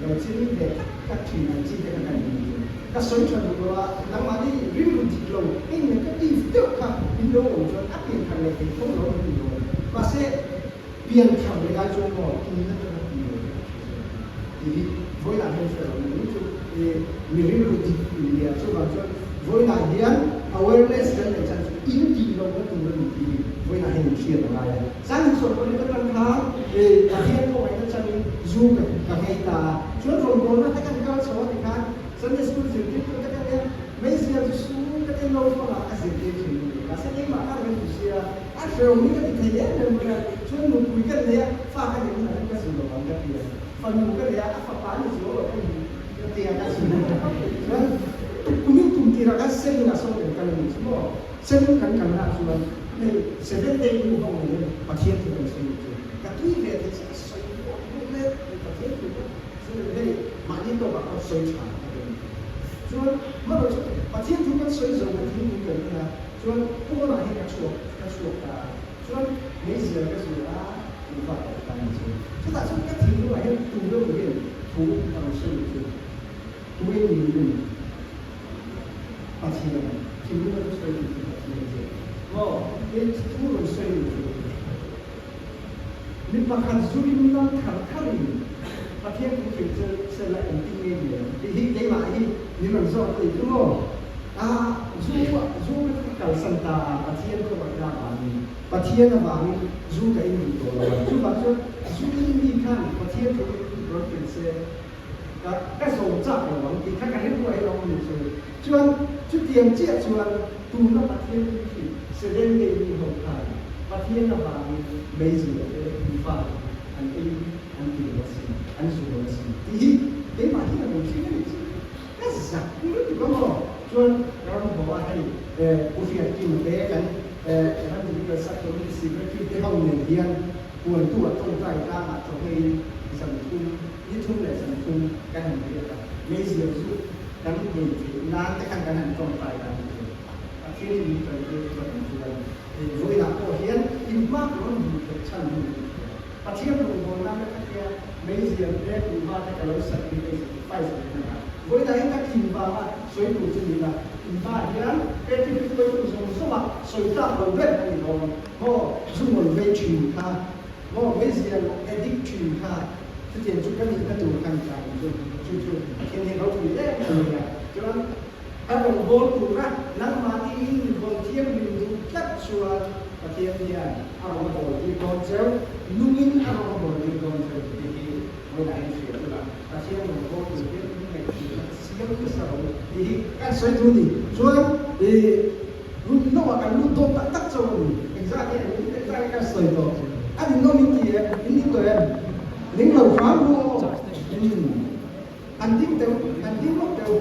rồi chỉ để các chuyện này chỉ để cái này các sôi cho nó nằm ở đi rim một lâu cái này cái đi tiêu cả đi đâu cho áp dụng thành cái không lâu đi rồi và sẽ biến thành cái ai trong đó thì nóจะthì với lại hiện giờ mình rim một thì cho bạn cho với lại hiện awareness cái này chẳng in đi lâu nó cũng được thì với lại hiện chuyện là sáng sớm rồi nó đang khá và hiện có cái nó chẳng du cái ngày ta chúa rồi muốn nó cái cao số thì khác Sunday school dự kiến cái này mấy giờ xuống cái lâu mà cái dự kiến là sẽ những mà các bạn sẽ ăn rồi những cái thì thế nên mà chúa một quý cái này pha cái này là cái sự đồ ăn cái gì phần một cái này áp phá như số rồi cái tiền cái gì cũng thì là cái xây là xong rồi cái này chứ mà xây cái là xong rồi này sẽ đến đây cũng không được mà thiên thì mình xây cái thứ về thì sẽ xây một cái cái thiên thì đây mà những đồ bạn xây chẳng cho nên mà rồi mà thiên chúng ta xây rồi thì chúng ta là cho nên không có là hiện cái chuột cả cho nên mấy giờ cái gì đó cũng phải làm gì chúng ta trong cái thiên nó là hiện tụ đâu cái tụ bằng xây tụ tụ cái gì mà thiên chúng ta xây cái tụ rồi xây mình bắt đầu dùng mình đang thẳng thẳng và thiên cũng phải sẽ lại một kinh nghiệm để hiện cái mà như mình nói thì đúng không dù cái cầu sanh ta và thiên có một cái bản và thiên là bản dù cái gì đó dù bạn cho dù đi khăn và thiên cũng có thể sẽ cái số chắc là bằng thì các cái hết quay lòng mình rồi cho nên chút tiền chia cho nên tu nó và thiên thì sẽ đến đây đi học thầy và thiên là bản bây giờ để phá anh đi anh dùng thì cái mà hiện là một cái gì cái gì cũng rất là ngon cho nên nó bảo hay của phía team để cái anh đi cái sắc của cái gì cái hông này hiện buồn tuổi không phải ra mà cho cái sản phẩm như chung là sản phẩm cái hàng cái là mấy giờ giúp đăng ký thì là cái hàng trong phải là khi mình phải cái thì với là của hiện impact nó được chân và thiên cũng muốn làm cái mấy giờ để chúng ta cái lối sống cái phải với lại các team và suy tụ chỉ là và hiện cái tôi dùng số mà suy ra rồi về này rồi họ dùng một về chuyện ha họ mấy giờ edit chuyện ha thì tiền chúng ta mình đã đủ khăn trả rồi chú cái này họ chỉ để là cho nên các đồng vốn của ra nắng mà đi vốn thiên mình dùng chắc xua và thiên thì ở một bộ thì còn chéo luôn in ở một bộ thì còn chéo thì với lại chuyện là và thiên đồng vốn của thiên những ngày thì siêu cái sao thì các sợi thu thì lúc nó cái lúc tốt đã tắt rồi thành ra cái sợi đó anh nói mình thì những người em những lời phá luôn anh tin mất đều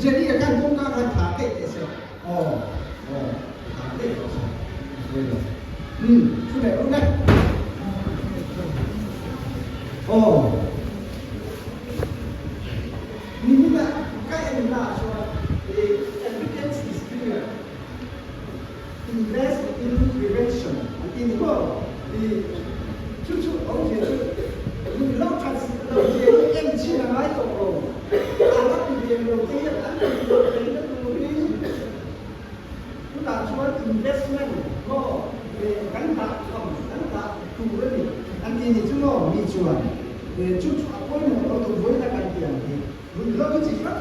jadi akan bongkar hati saya. Hati. Sudah. Ini juga kayak soal evidence is clear. Invest in prevention. Ini kok di cucu orang jadi melakukan yang Cina lain kok. Alat dia melakukan chúng ta cho investment có gắn bạc tù đấy anh thì chúng nó bị chuẩn để chút cuối một nó tụ với là cái tiền thì mình lo cái gì khác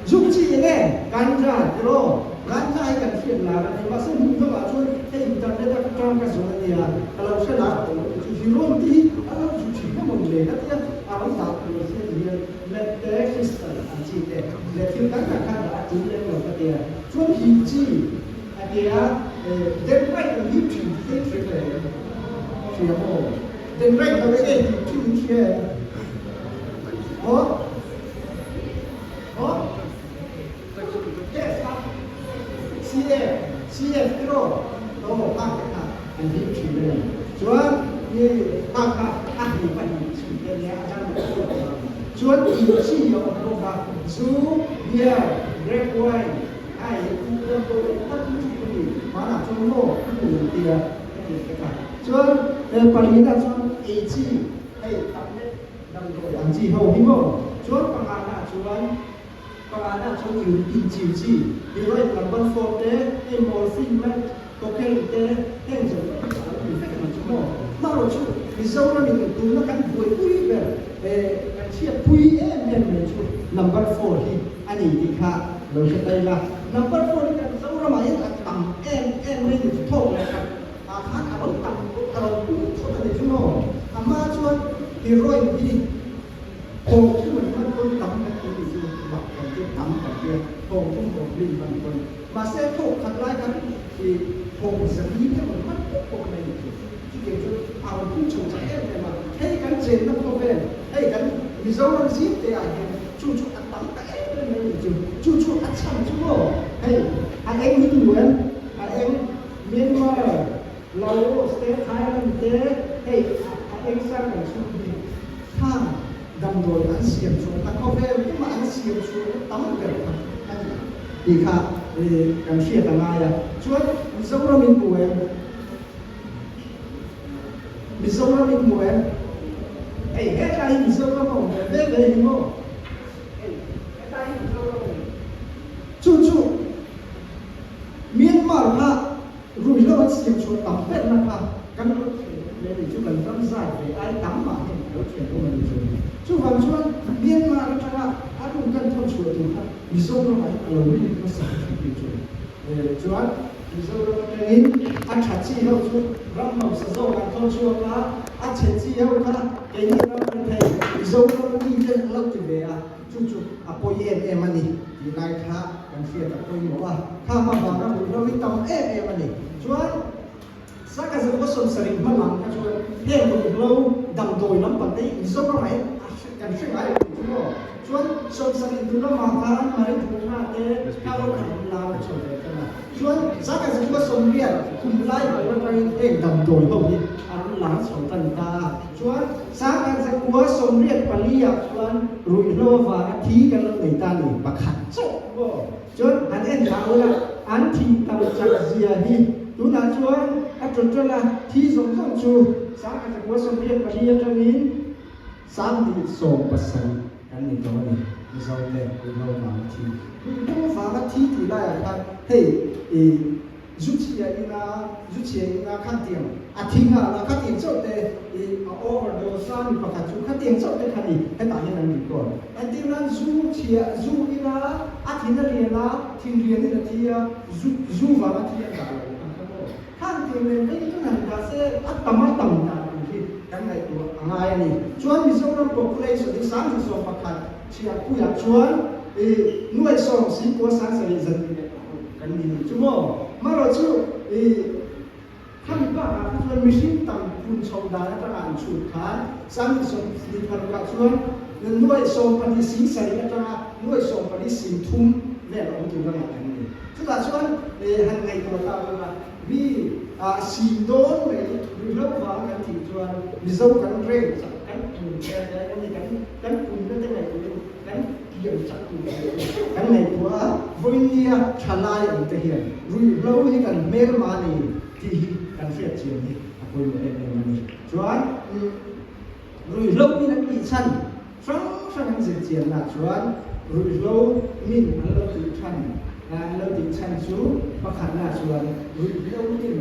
giúp chi này gắn ra cái đó gắn ra cái chuyện là cái mà sẽ muốn nó bảo cho cái internet nó trong cái số này là kalau sẽ là thì luôn thì nó chỉ có một đề đó chứ nó tạo được cái gì là crystal anh chị để thiếu các cả các đã chúng lên rồi cái tiền chuột hình chi anh chị đến vậy là hiệp trình thế thì về thì hồ đến vậy là cái gì thì chuyện đó đó CF kilo đó ba cái hạt anh hiệp trình lên chuột như ba cái ăn thì phải chịu cái này ăn được chuột hình chi ở đâu cả chú bia red wine ai cũng có tôi tất nhiên mà là trong mô đủ tiền cái cả chuột Paris là chuột AG hay tập đấy đâm rồi ăn gì hầu như mô chuột bằng hàng là chuột nhiều in chiều chi vì vậy là bên phố tế em mô xin mất có cái tế thêm rồi mà rồi chú vì dâu nó mình tú nó cắn vui vui về chia vui em mình chú number 4 thì anh ấy thì khác rồi cái đây là number 4 thì dâu nó mà hết tầm em mình thì thô này khác cả bằng tầm tầm cũng số này chú nó mà chú thì rồi thì hồ chú mình mất con tầm cái gì chú mặc cái tầm cái kia hồ chú hồ linh bằng con mà sẽ thô thật lại cái thì hồ sẽ đi cái mình mất cái này kiểu như cũng trồng trái em mà thấy cái trên nó không về thấy cái vì dấu nó zip thì chú ăn bắn cái em này chú ăn xong chú ngô hay em Minh Nguyễn em Myanmar Laos Thailand thế hay em sang là chú đi thang đầm đồi ăn xiêm chú ăn không về nhưng mà ăn xiêm chú tắm về thì khác thì cảm xúc là ngay à chú dấu nó Minh Nguyễn Mizo nó mình mua em, hết cái mizo nó mỏng về đi mua, hết cái mizo nó chú Myanmar ha, rồi nó vẫn xem chuột tắm hết là ha, cái nó để chú cần tâm giải để ai tắm mà thì có chuyện của mình chú vào chú Myanmar nó cho là ai cũng cần thâu chuột thì ha, mizo nó phải lâu đi nó sạch thì chú mizo nó nên ăn chả chi đâu chú rong màu sờ rô ăn thâu chuột là ăn chả chi đâu ha, cái này nó thấy mizo nó đi lên lâu thì về chú bôi em anh thì lại khá cần phải tập bôi mỏ khá mà vào nó bị tầm em anh chú sa cái gì có sông sering mà làm cái chú thêm một lâu đầm đồi lắm bản đấy mizo nó phải cần phải lại chú sông sering itu nó mà khá mà đấy chú ha thế cao cần làm cho đấy cái nào chú sa cái gì có sông biển cùng lại với nó cái đầm đồi không đi ăn lá sông tần ta chú sa cái gì có sông biển Paris chú rồi lo và thí cái nó người ta này bạc hạt chú anh em bảo là anh thì tao chắc gì đi chú nói chú anh chuẩn là thí giống chú sa cái gì có sông biển Paris cho nên sáng thì sổ bát sắn anh nhìn đó này giàu đẹp rồi giàu mà thì không phải là thi thì lại là hey rút tiền khát tiền thi là khát tiền chốt để overdose sang và khát chú khát tiền chốt để khát đi hay tại như này còn anh tin là rút tiền là thi là liền là thi liền là thi rút vào là thi là khát tiền này cái này là sẽ tầm cái này của ai này chuan mi song nó có play so đi sáng thì so bạc hạt chia cú ya chuan nuôi song xí của sáng sẽ dần cái này chú mò mà rồi chú khăn ba chuan mi xin tầm phun song đá cho anh chủ khán sáng thì song đi phần cả chuan nuôi song phần đi xí sẽ cho nuôi song phần đi xí thum về là ông chủ cái này tức là chuan hàng ngày của ta là vì xin đón về lâu vào cái thị trường vì dâu cắn rễ cắn cùn cắn cùn cái này của cắn kiểu chắc cùn cái này của Voinia Chalai ở đây hiện rồi lâu như cần mail mà này thì cần phải chuyển đi với em này chuan rồi lâu như là bị chăn phăng dịch chuyển là chuan rồi lâu mình lâu tự chăn lâu tự chăn chú và khả năng chuan rồi lâu như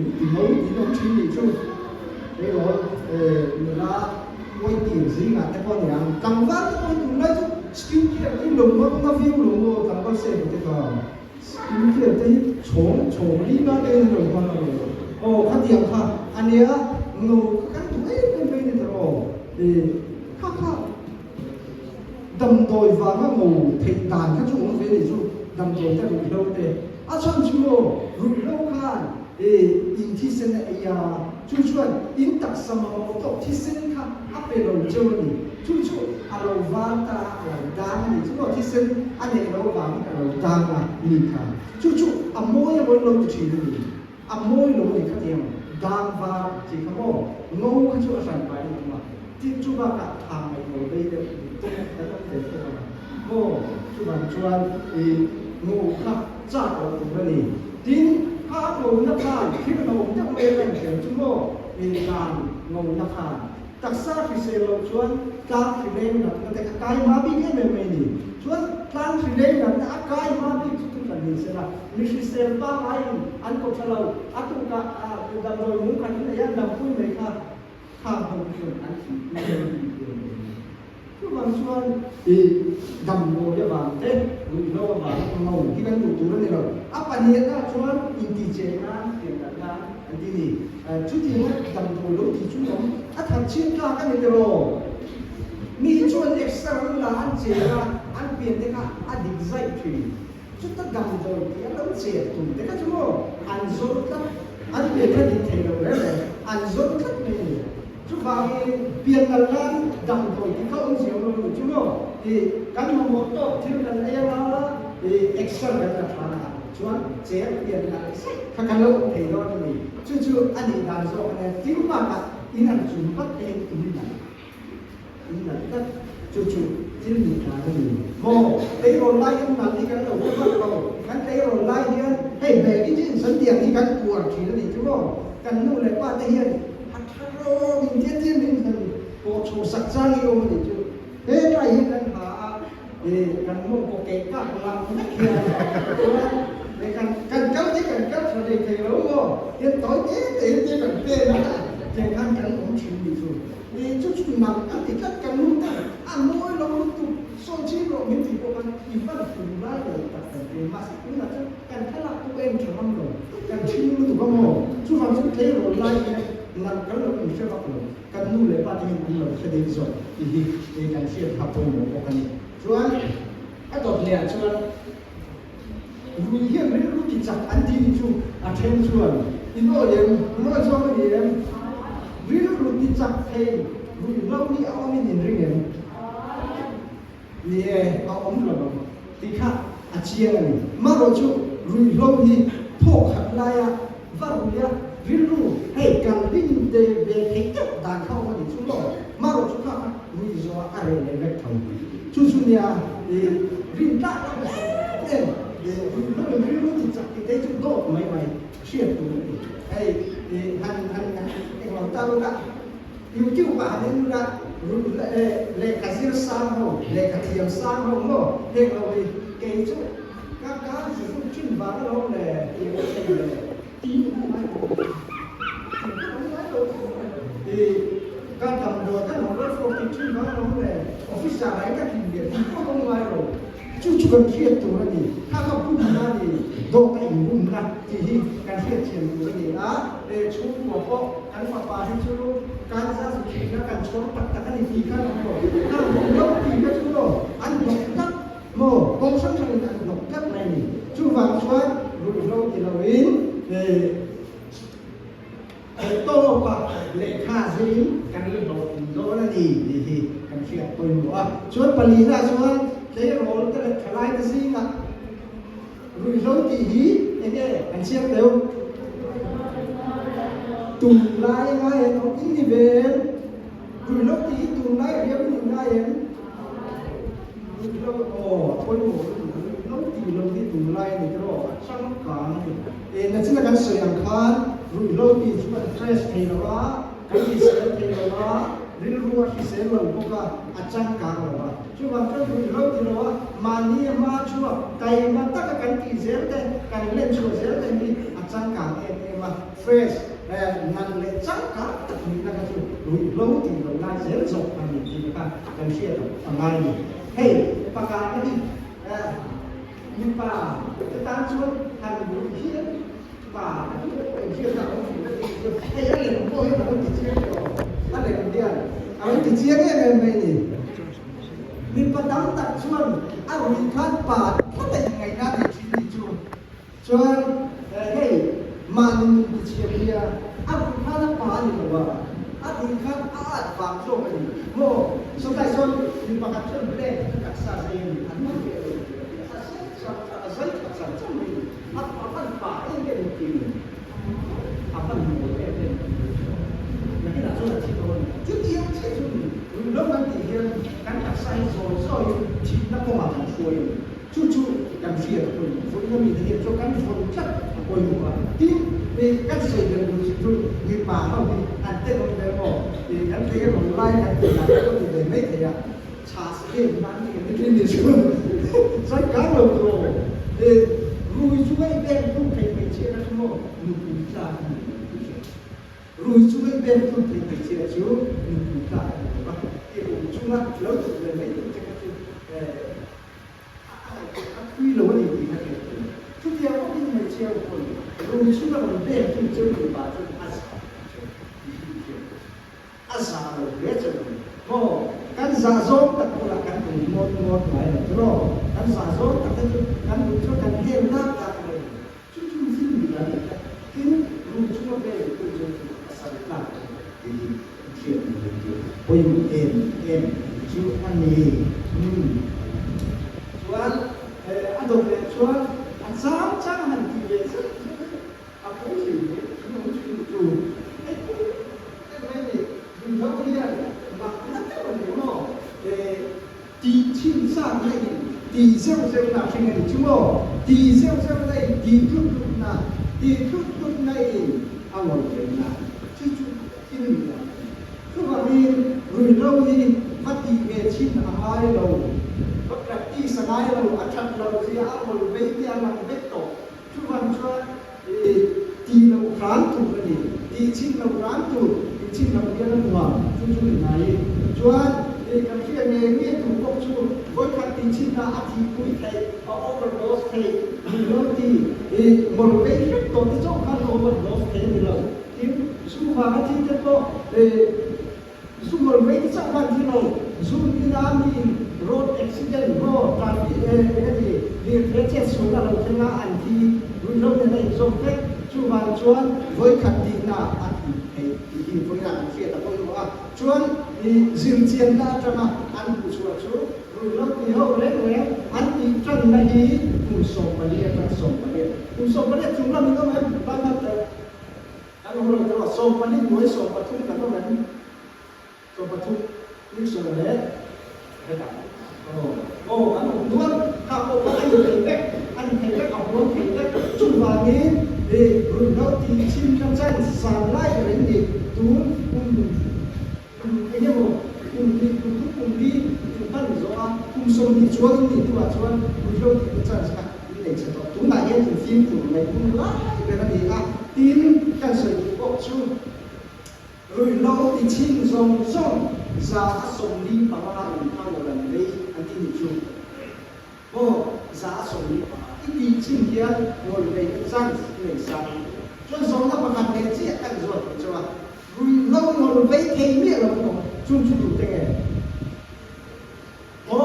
nấu chín thì chú thế rồi người ta quay tiền gì là cái con nhà cầm vác cái con lấy skill kia cái lồng nó view lồng cầm con xe của cái con skill kia cái chỗ đi nó đây rồi con rồi khát tiền ha anh ấy ngủ cái tuổi bên bên rồi thì khát đầm đồi và nó ngủ thịt đàn các chúng về để chú đầm đồi ta rủi lâu thế chọn chú rủi lâu khan in thi sinh này chú chuẩn in đặc sâm màu tóc thi sinh khan áp về đầu chơi này chú alo vang ta alo đang này chú thi sinh anh ấy alo vang alo đang là đi khan chú môi lâu chỉ này môi lâu này khác nhau đang và chỉ không có ngô các chú ở sân bay màที่chú ba cả thằng này ngồi đây được tôi đã thấy rồi ngô chú bạn chuan ngô khắp cha của tụi này tin khá ngô nắp hàng khi mà ngô nắp mê lên kiểu chú ngô làm ngô nắp hàng đặc sắc thì sẽ lâu chuan càng thì lên là cái cái má bị cái mềm mềm đi chuan càng thì lên là cái má bị chút là gì sẽ là mình sẽ ba anh có cho lâu anh cũng cả đầm rồi muốn cái này anh đầm vui mấy cảข้ามไปส่วนอันที่ไม่ได้คือบางส่วนดำโมยบางเต้รู้โลบางงงที่กันอยู่ตัวนี่เราปัญญาส่วนอินดิเจนะเกี่ยวกับการอันที่นี่ชุดที่ว่าดำโมรู้ที่ชุดนั้นทำชิ้นกลางกันนี่เรามีส่วนเอ็กซ์ตร้าล้านเจ้าอันเปลี่ยนได้ค่ะอันดีไซน์ที่ชุดดำโมที่เราเสียตุ้มแต่ก็ชั่วโมงอันโซนกันอันเปลี่ยนได้ดีเทลเลยอันโซนกันนี่chú vào biển là lan đầm thổi thì không chịu được chú mò thì cán bộ một tổ thì cần ai đó thì extra là phá là chú ăn chế biển là các cán bộ thì đó là gì chú anh đi làm rồi này thiếu mà in là chúng bắt em in là tất chú chỉ là cái gì mò đây rồi lại em làm đi cán bộ bắt đầu cán đây rồi lại đi hey về cái chuyện sân tiền thì cán buồn chỉ là gì chú mò cán nô lại qua đây mình thiên mình có chỗ sạch ra nhiều mà chứ thế này hiện đang hạ thì cần một cái kế cả làm rất nhiều để cần cấp rồi để thầy lâu rồi hiện tối thế cần tiền đó thì cần cũng chịu bị rồi thì chút nằm ăn thì tất cả luôn ta mỗi lâu tụ so chi rồi mình thì có cần chỉ phải cùng lại rồi tập để mà cũng là cần thay là tụi em cho năm rồi cần chịu tụi con chú vào chú thấy rồi lại làm cái lúc mình sẽ bắt đầu cái nu lệ ba thì mình cũng sẽ đi rồi thì cái sẽ học được một cái này cho anh cái đầu tiên cho anh mình hiện mình lúc chỉ chặt anh đi chú thêm chú anh in rồi em nói cho cái gì em mình lúc chỉ chặt thêm mình lâu đi ông mình nhìn riêng em thì ông rồi thì khác chia này mà rồi chú mình lâu đi thổ khát lại và rồi ví dụ hey cần vinh về thế chấp đàn không có gì chúng tôi mà rồi chúng ta ví dụ ai để vạch thầu chú nhà thì vinh ta em ví dụ thì chắc thì đấy chúng tôi mấy xuyên tụ hey thì hành cái bọn ta luôn ạ yêu chiêu bà nên luôn ạ lệ cả riêng sang không lệ cả thiềm sang không mà thế rồi cái chỗ các sử dụng chuyên vào nó là thì các tầm đồ các nó rất phổ biến chứ nó là official đấy các kinh nghiệm không có ngoài rồi chú cần thiết tụi nó gìถ้าเขาพูดมาดีโดนไปอีกมุมนะที่การเทียบเทียมตัวนี้นะชูหัวโป๊ะการฝ่าฝ่าที่ชูการสร้างสุขีและการชนปัตตะกันทีข้างหลังถ้าผมยกทีก็ชูอันหลงกัดโม่กองชั้นชั้นอันหลงกัดในชูวางช่วยรู้เราที่เราอินโตกว่าเลขาซิมกันเรื่องโดนดีกันเชื่อตัวอยู่ว่าชวนปลีนะชวนเลี้ยงโรลก็เลยทลายกันซิกันรู้รู้ที่หีอย่างเงี้ยกันเชื่อเร็วตุ่มลายไงของอินดิเวนรู้รู้ที่ตุ่มลายเรียบตุ่มลายเองรู้รู้โอ้คนหัวรู้ที่ตุ่มลายนี่ก็ช่างการนั่นสินะกันเสียงคันรู้รู้ที่ชุดเทรสเทโลวะกันที่เซลเทโลวะรู้ว่าที่เซลล์พวกก็อาจารย์การวะช่วยช่วยรู้ที่เราว่ามาเนี่ยมาช่วยแต่มาตั้งกันที่เซลล์กันเล่นช่วยเซลล์นี่อาจารย์การมาเฟรชนั่นเลยจังการตัดนี่นะครับช่วยรู้ที่เราได้เซลล์จบกันนี่นะครับกันเชื่อทำไมเฮ้ยประกาศกันดิมีป่าจะตามชวนทางบุญเชียป่าเชื่อทางให้อะไรของพวกให้เราติดเชื้ออะไรของเดียวเอาติดเชื้อแค่ไม่นี่ มีประดังตัดชวนอาวิคันป่าถ้าแต่ยังไงน่าจะชินจูชวนเฮ้ยมันเชียร์เบียอาวิคันป่านี่หรอวะอาวิคันอาดฟาร์มโชว์กันโม่สุดท้ายชวนมีประกัดชวนเล่นกักษาเองอันนั้นเกี่ยวกับอาศัยกักษาชวนมีอาวิคันป่าเองเป็นจริงอาวิคันโม่เองเป็นอย่างที่เราชวนที่โดนจุดเดียวที่ชวนแล้วมันที่เห็นการกักษาโซ่โซ่ที่นักมาทำช่วยจู่ๆยังเสียคนคนก็มีที่เห็นชวนกันคนชัดคนหัวที่มีการเสียเงินจู่มีป่าเขามีอันเต้นลงไปหมดมีอันเต้นลงไล่อันเต้นอะไรก็มีแต่ไม่เที่ยชาสเก็ตนั่นนี่ไม่ได้มีช่วยใช้การลงโลรู้ช่วยเป็นทุกเพลงเชื่อทั้งหมดมีคุณค่ารู้ช่วยเป็นทุกเพลงเชื่อชูมีคุณค่าที่ผมช่วยแล้วจุดเลยไม่ถึงจะจุดคุยโลนี่ดีนะทุกอย่างก็มีไม่เชื่อคนรู้ช่วยมันเป็นทุกจุดที่บาดจุดอาสาเราเรียกจุดโม่การสะสมตัดตัวกันถึงหมดหลายรอบการสะสมตัดตัวกันถึงช่วยกันเห็นหน้าตาเลยชุ่มๆสิ่งนี้นะที่รู้ช่วยเป็นทุกจุดอาสาหลักที่เชื่อพออยู่เอ็มช่วยอันนี้ช่วยอันโดดช่วยอันสามช่างหันที่เยอะอาผู้สิ่งนี้ช่วยเราเรียนมาตั้งแต่วันนี้มั้งดีชิ้นสร้างได้ดีเซลล์น่ะเป็นไงชั่วโมงดีเซลล์ได้ดีทุกน่ะดีทุกได้เอาหมดเลยนะที่นี่นะทุกวันนี้รุ่นเรานี่วัดดีเมชินอาหารเราวัดที่สลายเราอาจารย์เราที่เอาหมดไปที่เอามันเบ็ดโตทุกวันช่วยดีเราร้านถูกกันดีชิ้นเราร้านถูกชิ้นเราเรียนว่าชุ่มๆไหนจวนกับเพื่อนเนี่ยถูกพบชูวันขัดชิ้นละอาทิตย์คุยไทยเอาโอเวอร์โดสไทยมีโน้ตที่บริเวณตัวที่จ้องกันโอเวอร์โดสไทยนี่เราที่สู้มาอาทิตย์จะก็สู้บริเวณที่จ้องกันที่เราสู้ที่น้ำมีรถอุบิเหตุรถทรานสิตที่เพื่อเช็ดสู้เราที่น้าอันที่รุ่นเราในส่งเท็จสู้มาชวนวันขัดที่น้าอาทิตย์ที่พวกนั้นเสียแต่พวกนี้ว่าชวนสิ่งเชียนได้จะมาอันผู้ช่วยชูรุ่นเราที่เขาเล่นแล้วอันที่จันนาทีผู้ส่งมาเรียนส่งมาเรียนผู้ส่งมาเรียนจุ่มเรามีก็ไหมบ้านนั้นแต่อันนั้นเราจะว่าส่งมาเรียนหน่วยส่งประทุมกันก็เหมือนส่งประทุมนี่ส่งมาเรียนนะครับโอ้อันนั้นล้วนถ้าเอาไปอันเป็นเล็กอันเป็นเล็กเอาล้วนเป็นเล็กจุ่มว่านี้รุ่นเราที่ชิมกันใช้สารไล่เรื่องนี้ดูไอ้เนี่ยบอกดีท่านบอกว่าส่งที่ชวนที่ตัวชวนรุ่นเราที่จะใช้เด็กจะต้องนายจะฟิล์มตัวในไล่เป็นอะไรทีมกันเสร็จก็ชูรุ่นเราที่ชิมส่งจะส่งดีประมาณเท่าไหร่เลยอันที่ชูโอ้จะส่งดีที่ชิมเดียวบริเวณสั้นหนึ่งสั้นจนสองนับประกันเป็นเสียกันส่วนใช่ไหมรุ่นเราบริเวณเทียมเนี่ยเราชุ่มดูได้ไงโอ้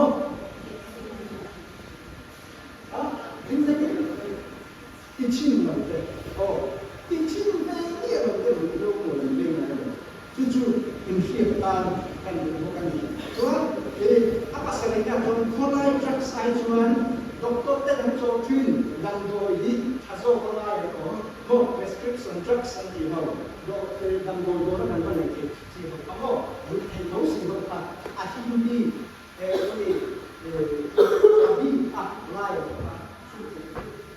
ถึงได้ที่ชิมเราได้โอ้ที่ชิมได้เนี่ยเราได้รุ่นเราบริเวณอะไรจู่ๆอินเสียกันกันอยู่กันส่วนapa sebenarnya kalau cek saya cuman dokter dan dokter dan doi hasil kalau itu mau prescription drugs nanti mau dokter dan doi dan mana itu sih kamu bukan tahu sih dokter akhirnya ini tapi lain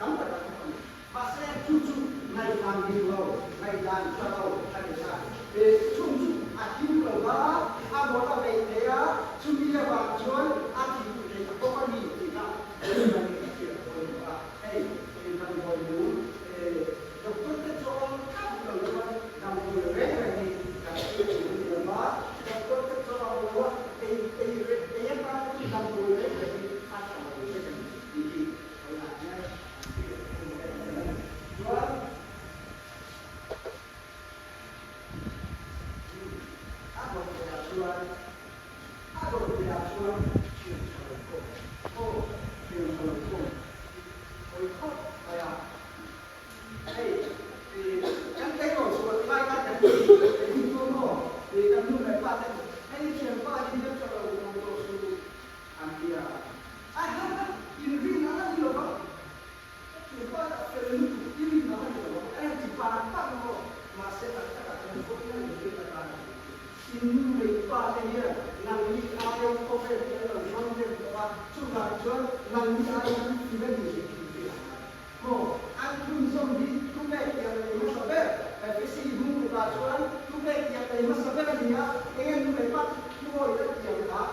kamu tak pasal cucu naik lagi lo naik lagi kalau ada cucu akhirnya lah apa apa dia Subiya Bangchuan, Ati Putri, Kopani, Tika, Everybody here, hey, everybody want to Dr. Tetron, Kaplan, Namu Rehani, Dr. Tetron, Dr. Tetron, năng ai thì cái gì một anh không xong đi không biết giờ này mà sao biết cái gì cũng được là cho anh không biết giờ này mà sao biết cái gì á em không biết bắt không có cái gì đó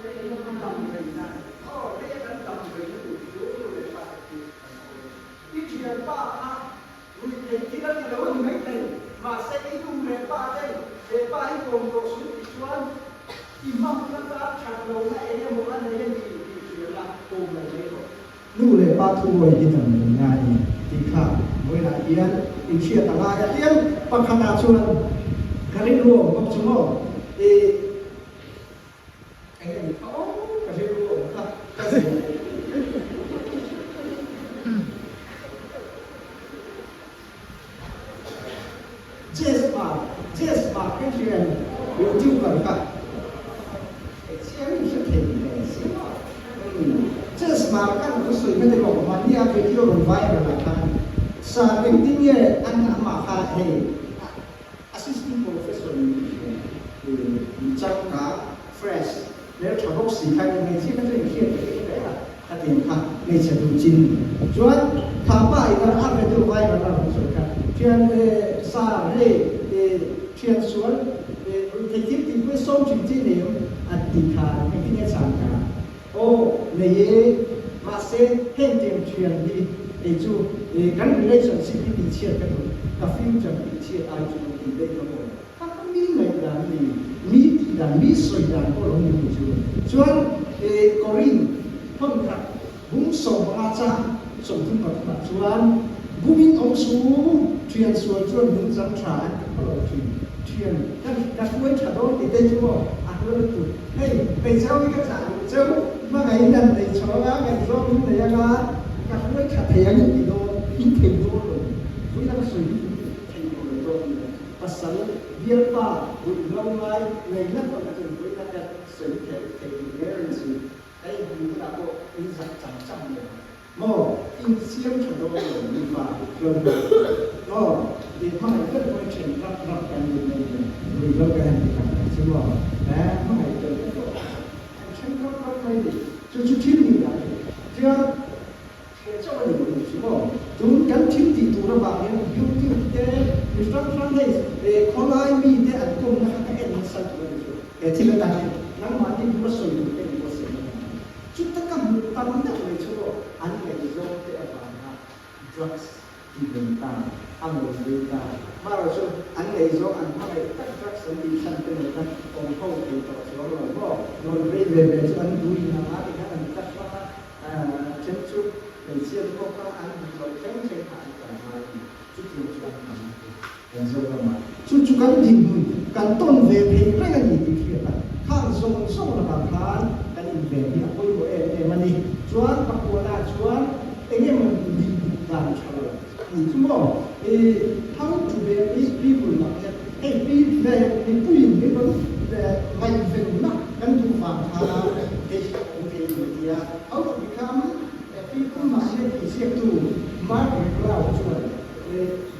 đây là một tầm về này đây là tầm về cái chủ yếu về phát triển cái chuyện ba người thì đó thì đâu có mấy này mà sẽ cái công về ba đây để ba cái công đồ xuống thì cho anh thì mong nó ra chặt đầu này em một anh này thì chuyện là công về đấy nu le pa thu voi ki tan nga ni ti kha moi na ian in chia ta nga ya tian pa khana chuan kari lu ngok chumo anh em kari lu kha ka se Yes ma cái chuyện有就本ka先是挺的行吗这是嘛？看不水没得讲嘛，你要给有人买的来看。啥个定业按那嘛哈嘿，assistant professor 张家 fresh， แล้วชาวสี看ในที่มันจะ有些อะไรล่ะ他点看ในเชิงดูจินส่วนข้าป้ายนั้นอะไรดูไว้แล้วเราสนกันเพียงซาเร่เพียงส่วนที่ที่ที่ไปส่งจริงๆเนี่ยอธิษฐานให้ที่นี่สังกัดโอ้เนี่ยมาเส้นเห็นเต็มเชียงดีไอ้จู่การ relationship ที่ดีเชียกันกับ future ดีเชียอะไรจู่ดีได้ก็หมดถ้ามีในด้านนี้มีที่ด้านมีส่วนด้านก็ลงอยู่จู่ส่วนกอรินพ้นกับบุ้งส่งอาจารย์ส่งถึงปัจจุบันส่วนบุ้งองสูเทียนส่วนบุ้งจังทรายก็ลงถึงเทียนการคุยฉันต้องติดได้จู่อ่ะเราจู่เฮ้ยไปเจ้าอีกจ้าเจ้าเมื่อไงนั่นในชาวบ้านกันร้องในยังไงการคุยขัดแย้งอย่างนี้โดนอินเทนโดนคุยแล้วสุดที่โดนภาษาเดียร์ป้าบุญเราไงในนั้นก็จะคุยกันสุดที่เรื่องสุดไอ้บุญเราก็อินสักจังเลยโม่อินเสียงฉันโดนมีมาโดนก็เดี๋ยวไม่ก็ไม่เช่นรับกันอยู่ในหรือเรากันที่ทำใช่ไหมแต่ไม่เจอก็ฉันก็ไม่ได้就听你的，这样这么有什么？从感情地图的话，有你上的后来米的安公那个人生的，听得到？那么你不说有的不是？就这个不当的没错，安个有的话那 drugs 基本上安我们的，马上说安个有安他们 drugs 生意上跟人家共同合作说了不？我们这边就安独立那哪里看？เช่นชุดในเชื่อมพวกก็อันเราเช่นผ่านกันมาชุดที่เราทำเป็นส่วนมาชุดการดิ่งการต้นเวทีเรื่องนี้ที่เขียนข้างทรงส่งระบาดผ่านการอินเวทีคุยว่ามันนี่ชวนประกวดชวนเนี่ยมันดีการชวนนี่ชั่วโมงทั้งจุดเวทีปีบุญมาเนี่ยปีแต่ผู้หญิงนี่มันแต่ไม่เป็นนักกันดูฝั่งทางเอาไปทำที่คุณมาเสียที่เสียตัวมาเรียกเราช่วย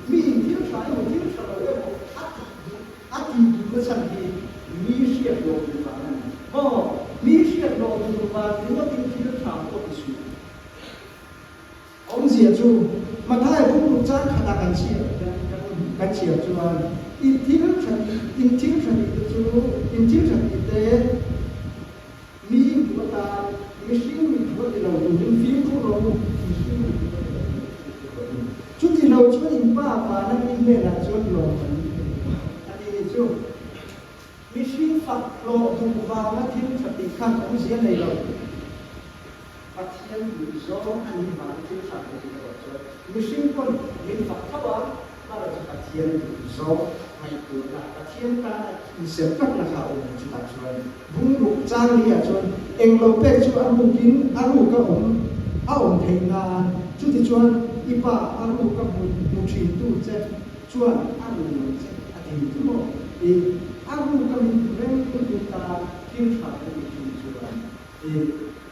มีที่เราใช้ที่เราใช้เลยอาทิตย์ก็สั่งที่มีเสียตัวดีกว่านั้นก็มีเสียตัวดีกว่าที่เราที่เราทำก็ไม่สุดองเสียจูมาถ้าให้ผู้จ้างขนาดกันเชียร์จูอินที่เราใช้อินที่เราใช้จูอินที่เราใช้มีหัวตามีสิ่งมีหัวที่เราดูมีฟิลของเรามีสิ่งมีหัวจุดที่เราช่วยอินป้ามานั่นนี่แม่ละช่วยเราอันนี้ช่วยมีสิ่งฝักเราดูว่าว่าที่สติข้างของเสียในเราปัจจัยอยู่สองอันนี้มาที่สติเราช่วยมีสิ่งคนมีฝักเข้าว่าเราจะปัจจัยอยู่สองไม่ตัวละปัจจัยการอิเสพกับราคาองค์จุดช่วยบุ้งบุกจางเนี่ยช่วยเองเราเป็นช่วยอารุกินอารุก็องเทงานจุดที่ช่วยอีป้าอารุก็มุชินตู้เจ็บช่วยอารุเจ็บอาทิตย์ทุกโมอารุก็มีเรื่องตุตาที่ขาดไปที่ช่วย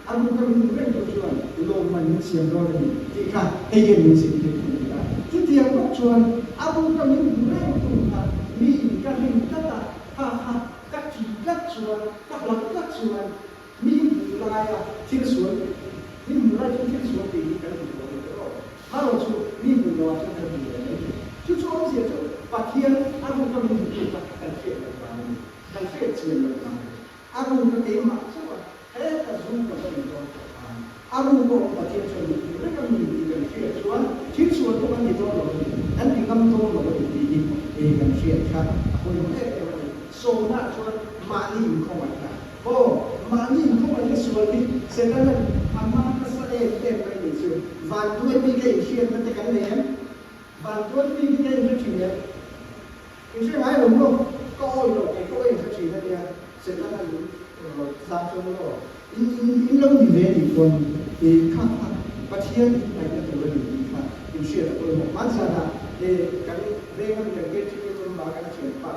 อารุก็มีเรื่องตัวช่วยโลกมันเสียงร้อนที่ขาดให้เห็นสิ่งที่คุณได้จุดที่ยังก็ช่วยอารุก็มีเรื่องตุตามีการเห็นก็ตากัดจีกัดช่วยกัดหลังกัดช่วยมีลายที่สวย ra chúng thiên số thì cái gì đó mà rồi chú mi bùn lo cho cái gì đấy chú ông gì chú bạc thiên ăn một cái mình chú bạc cần phê được mà cần phê chuyện được mà ăn một cái mà chú à hết là dùng cái gì đó ăn một cái bạc thiên cho mình rất là mình cần phê chú á thiên số của mình đó rồi anh đi ngâm tô rồi thì cần phê khácคนให้โซน่าชวนมานี่เข้ามาค่ะโอ้มานี่เข้ามาที่ส่วนที่เสร็จแล้วอามาก็แสดงเต็มไปหมดเลยวันด้วยมีแค่เชียร์มันจะกันเนี่ยวันด้วยมีแค่เชียร์ไม่ใช่ไหมหลวงพ่อก็อยู่ไอ้ก็เองเชียร์เนี่ยเสร็จแล้วเราสามชั่วโมงอินเราดีเวดีคนที่ข้างประเทศไหนก็ตัวดีค่ะอินเชียร์ตัวมันจะได้กันเรื่องมันจะเกิดขึ้นมากันเชียร์ป่า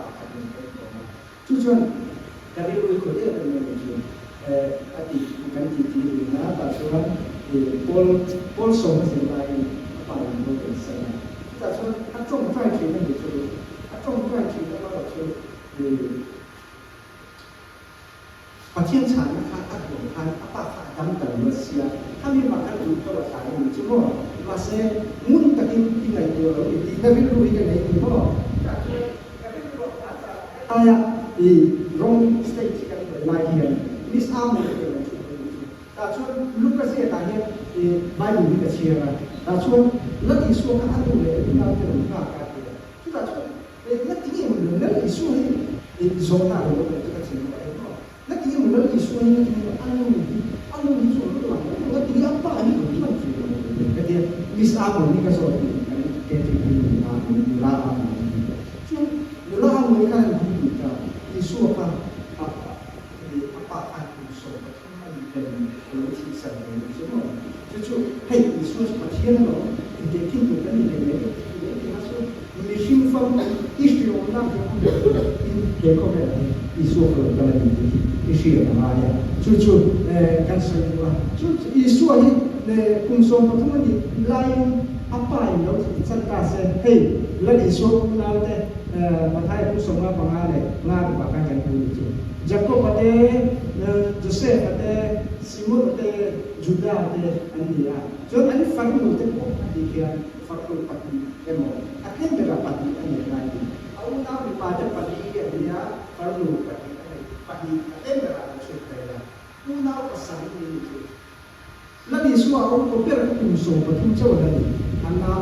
ทุกชนการที่รู้คนเดียวเป็นยังไงช่วยอดีตกันที่นะแต่ส่วนพอลส่งมาสิ่งใดป่ามันก็เป็นสิ่งนั้นแต่ส่วนถ้าจงใจที่นั่นก็ช่วยถ้าจงใจที่นั่นก็ช่วยประเทศชาตินะคะอันหลงพันอัปปะดำแต่รัสเซียถ้ามีมากันดูตัวสารมันจะว่ามาเซมุนตะกินที่ไหนตัวเราดีแต่ไม่รู้ยังไงตัวอะไรที่โรงสเตจกันลายเหียนมิสอาร์มเลยแต่ช่วงลูกกระเสียตาเนี่ยใบบุญกระเชียร์แต่ช่วงนักอิสุกันอันนู้นเลยที่เราจะรู้ว่าการเดียร์แต่ช่วงนักที่นี่มันนักอิสุนี่โซน่าเราเลยจะกระเชียร์ไปนักที่มันนักอิสุนี่นักที่อันนู้นอิสุรู้ว่านักที่apaนี่มันคือก็เดียมิสอาร์มนี่ก็สอนเกจิคือลาอาช่วงลาอาไม่กันIsu apa aku sobat teman dan politik saya ini semua. Jujur, hey isu seperti ini loh, dia kini kan ini masuk mesin form isu orang yang dia kau isu kalau dalam isu yang mana? Jujur, kan saya jujur isu ini unsur pertama di lain apa yangเราสังเกตเฮ้ยแล้วอิสุเราแต่มาท้ายผู้สมัครบางอะไรงานบางการกันอยู่จักรพรรดิโจเซฟพรรดิซิมุนพรรดิจูดาพรรดิอันนี้จนอันนี้ฟังดูแต่พวกอันนี้คือฟังดูพรรดิเอ็มอันนี้เป็นพรรดิอันนี้อะไรเอาหน้ามีมาจากพรรดิอันนี้ฟังดูพรรดิอันนี้อันนี้เป็นอะไรชุดอะไรผู้น้าภาษาอังกฤษแล้วอิสุเอาตัวเปลี่ยนผู้สมัครที่เจ้าอะไรอันนั้น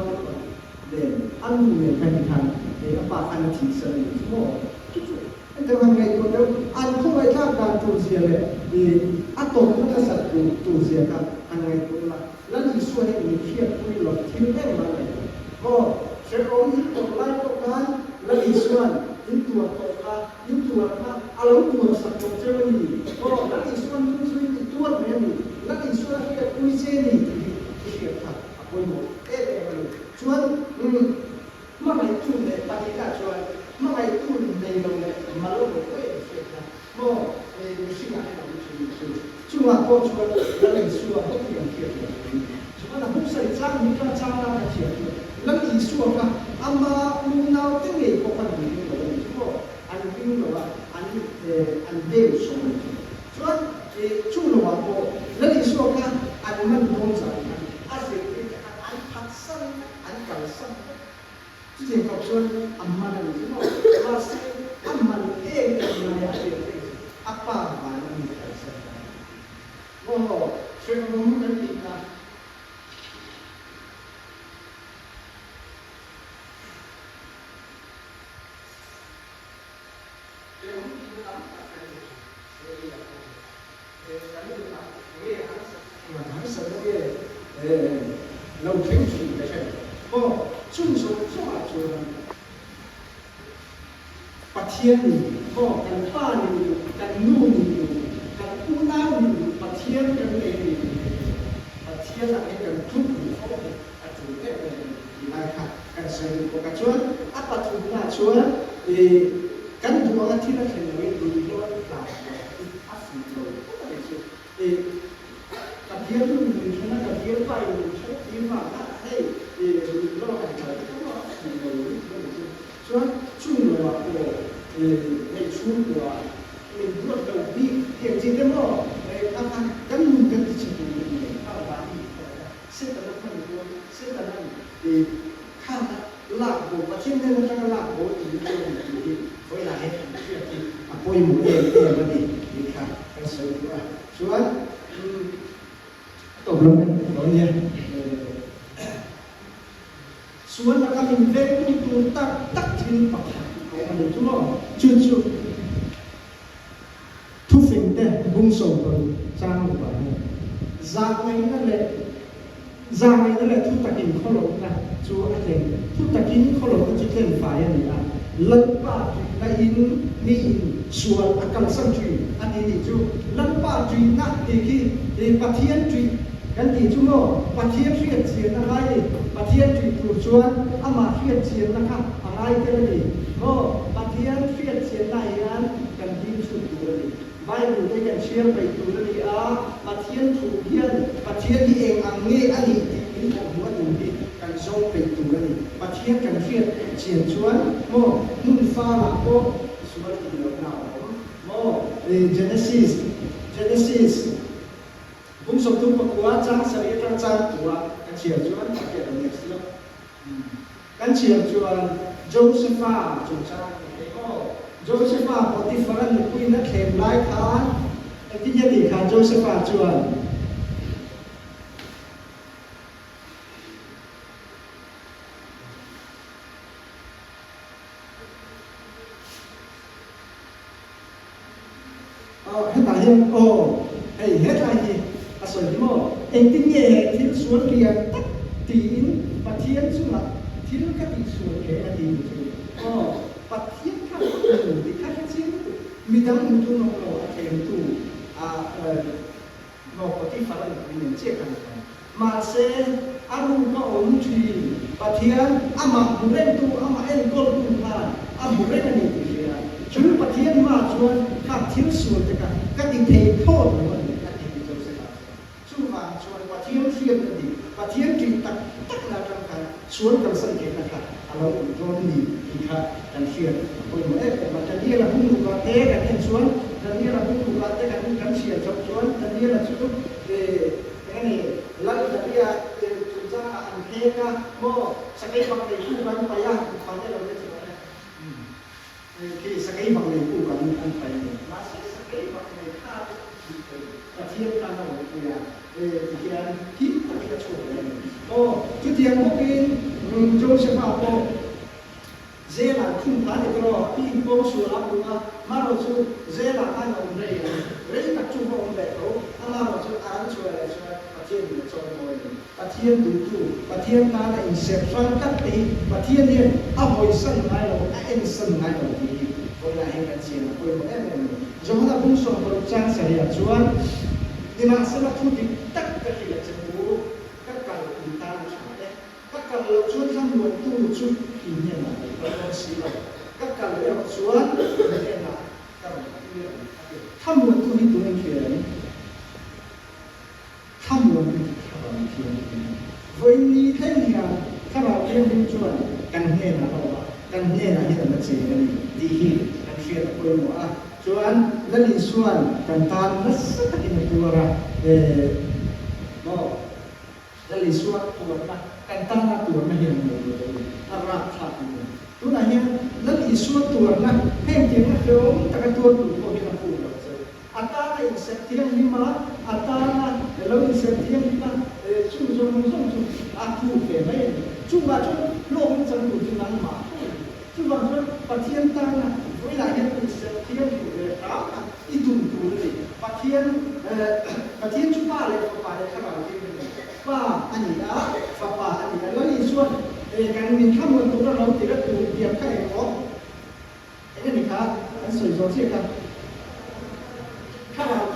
เนี่ยอันนี้เนี่ยเป็นทางapa anti seni semua itu hangai itu an tu mereka kan tu siapa atau mereka satu tu siapa hangai itu lah lalu isu ini siapa pun lo tidak mana oh seorang itu lain tu kan lalu isu itu apa alam itu satu macam ni oh lalu isu itu apa ni lalu isu itu puisi ni siapa apa itu cuman mana itu ni bagi kacuan, mana itu ni lorong malu boleh sekarang. Mo mesti nak macam cuma kau cuma dalam isu apa yang kita. Cuma nak bukan cara ni kan cara macam tu. Dalam isu apa? Amma munau tinggi kau kan ni lorong. Cuma anu lorong, anu deus semua. Cuma cuma apa? Dalam isu apa? Anu mandong saja. Asyik anu paksa, anu kalsan. Jadi kau cuman aman itu, masih aman mana apa mana ni saya. Oh, saya ngomong nanti nak. Lâu tiếng gì đấy chứ? Oh, chung sốประเทศนี้ก็กันป้านี่กันนู่นนี่กันผู้น้านี่ประเทศกันเองประเทศอะไรกันทุกคนเขาอาจจะได้เป็นนะครับกันใช้ตัวกันชวนอัปตุนาชวนกันดูว่าที่เราเห็นไว้ดูย้อนหลังอาศัยตัวอะไรชวนกับเดียวนู่นนี่ชนะกับเดียวไปชนะที่มาให้เราให้ใครก็ว่าสิ่งเหล่านี้ชวนชุ่มเลยว่าในช่วงตัวเป็นรถเราดีเห็นจริงแล้วก็ทางการเมืองกันที่จะดูเข้ามา đi một em mà đi khác cái sự đó xuống tổng lượng đó nha xuống là các mình về tu tắc tắc thiên bậc của mình chúng nó chưa thu phình đây bung sầu rồi sang một bài ra ngay nó là thu tắc in khó lộc nè chúa cái thằng thu tắc in khó lộc cái chuyện phải anh à lần ba là in mi xuống akan sang truy anh đi chú lần ba truy nát thì khi bát thiên truy cái gì chú nó bát thiên phiền chiến là hay bát thiên truy tu chuan ama phiền chiến là khác ai cái gì nó bát thiên phiền chiến này anh cần đi chú tu đấy Bible đây cần share về tu đấy à bát thiên tu hiền bát thiên đi em ăn nghe anh đi cũng muốn tu đi cần sống về tu đấy bát thiên cần phiền chiến chuan mo nun pha là có số lượng nhiều nào mo Genesis bung sông tu pakua trang sari trang trang tua kan chiar chuan pakai dengan siap kan chiar chuan Josepha chung trang Josepha Potiphar ni kui na khem lai khan ti ya di khan Josepha chuan hết lại hiện hết lại gì rồi đi mò em tin nhẹ thiếu xuống kia tắt tín và thiên xuống là thiếu các bị xuống kia là gì và thiên các người thì các cái chiến mi đang muốn tu nó thêm tu nó cóที่ฝรั่งmình chiaกันmà sẽ ăn có ổn truy và thiên ama buren tu ama en gol tu là buren này thì chú và thiên mà chuan các thiếu xuống thì các tình thế thôi rồi và thiên phiền thì và thiên trình tắc tắc là trong cái xuống trong sân kết là cả alo rồi thì cả thành phiền rồi mà cái kia là không đủ là thế cái thiên xuống cái kia là không đủ là thế cái thiên phiền trong xuống cái kia là chút cái này lại cái kia chúng ta ăn thế cả mo sakai bằng này cũng bằng phải à bằng cái đầu đấy khi sakai bằng này cũng bằng ăn phải mà sakai bằng này khác và thiên ta nó cũng thì anh kiếm một cái chỗ này, cái tiền một cái Joseph Apple, dễ là không phải được rồi, khi bố sửa áp dụng mà rồi chú dễ là hai ông đây, đấy tập trung vào ông đây thôi, mà rồi chú ăn cho lại cho và thiên được cho mọi người, và thiên đủ đủ, và thiên ta là inception cắt đi, và thiên liền hồi sân ngay rồi, em sân ngay rồi thì tôi là em cái chuyện tôi một em này, giống như bung sòng bung trang sẽ hiện chuan di mana sana tu di tak kehilangan cemburu, kakak kita macam kakak lucuan kan buat tu lucu ini lah, kalau siapa kakak lucuan mereka nak kamu tu itu yang kira, kamu itu kamu kira, ini hanya kalau yang lucuan kan hanya apa, kan hanya macam ni dihi kan kira apa muah. Chuan lali suan kantan nasa takin tuara lali suan tuara kantan na tuara hian mo arap tha tu na hian lali suan tuara heng tiang na do taka tuar tu ko hian pu la ata na in septiang lima ata na lo in septiang lima chu aku ke mai chu ba chu lo chang tu nang ma chu ba chu pathian ta na với lại hiện tượng thiên của đó ít dùng đủ đấy và thiên chúng ta lại phải các bạn thiên và anh ấy đã và anh ấy đã nói gì xuân để cái mình tham luận tụng nó thì rất đủ điểm cái này có cái này khác anh sử dụng gì cả các bạn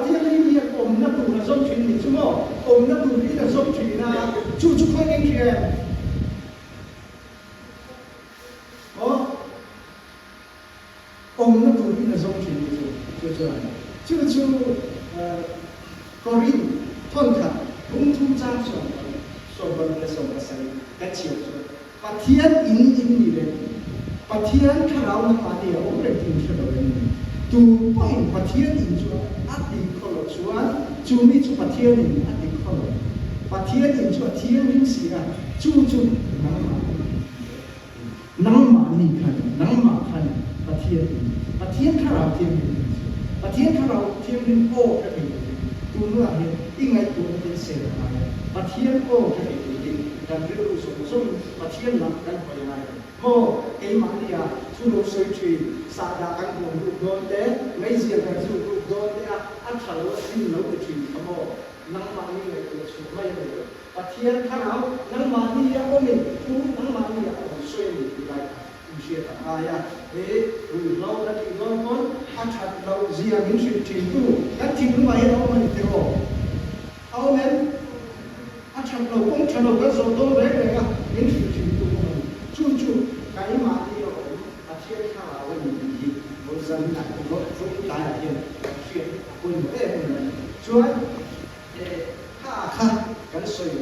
thiên đi ôm nó đủ là giống chuyện gì chứ mà ôm nó đủ đi là giống chuyện là chú phải nghe kìa ông nó tụi nó giống chuyện gì chứ Corin thôn khẩn cũng thu ra rồi bằng cái sổ cái sấy cái chiều rồi và thiên in gì đấy và thiên khả năng là mà điều ông để tìm cho đội tu point và thiên in cho ắt đi khó lột xuống chú mi cho và thiên in ắt đi khó lột và thiên in cho thiên những gì à chú nắng mà nhi khẩn và thiên ประเทศถ้าเราเทียมประเทศถ้าเราเทียมเป็นโอ้ก็เป็นตัวเนื้อเห็นอีกไงตัวมันเป็นเศษอะไรประเทศโอ้ก็เป็นจริงการเรียนรู้ส่งประเทศหลักกันไปยังไงโอ้ไอ้มันเนี่ยทุนสวยชีสาดากันของลูกโดนเต้ไม่เสียกันสู่ลูกโดนเต้อันฉลาดสิ่งเราจะชีขโมยนั่งมานี่เลยตัวสุดไม่เลยประเทศถ้าเรานั่งมานี่ยังไม่มีทุนนั่งมานี่ยังสวยอยู่ไรเชื่อตายาเราได้ที่โดนคนอาจจะเราเสียมินสิทิมดูและที่รู้ไหมเรามันเทโรเอาเน้นอาจารย์เราคงจะเราก็สอนตัวเล็กเลยอ่ะมินสิทิมดูมันจู่ๆการมาที่เราอาเทียนข้าวเราไม่ดีเราจะมีอะไรก็ฟุ้งตายเองเชื่อคนเอ๊ะช่วยข้ากันสวย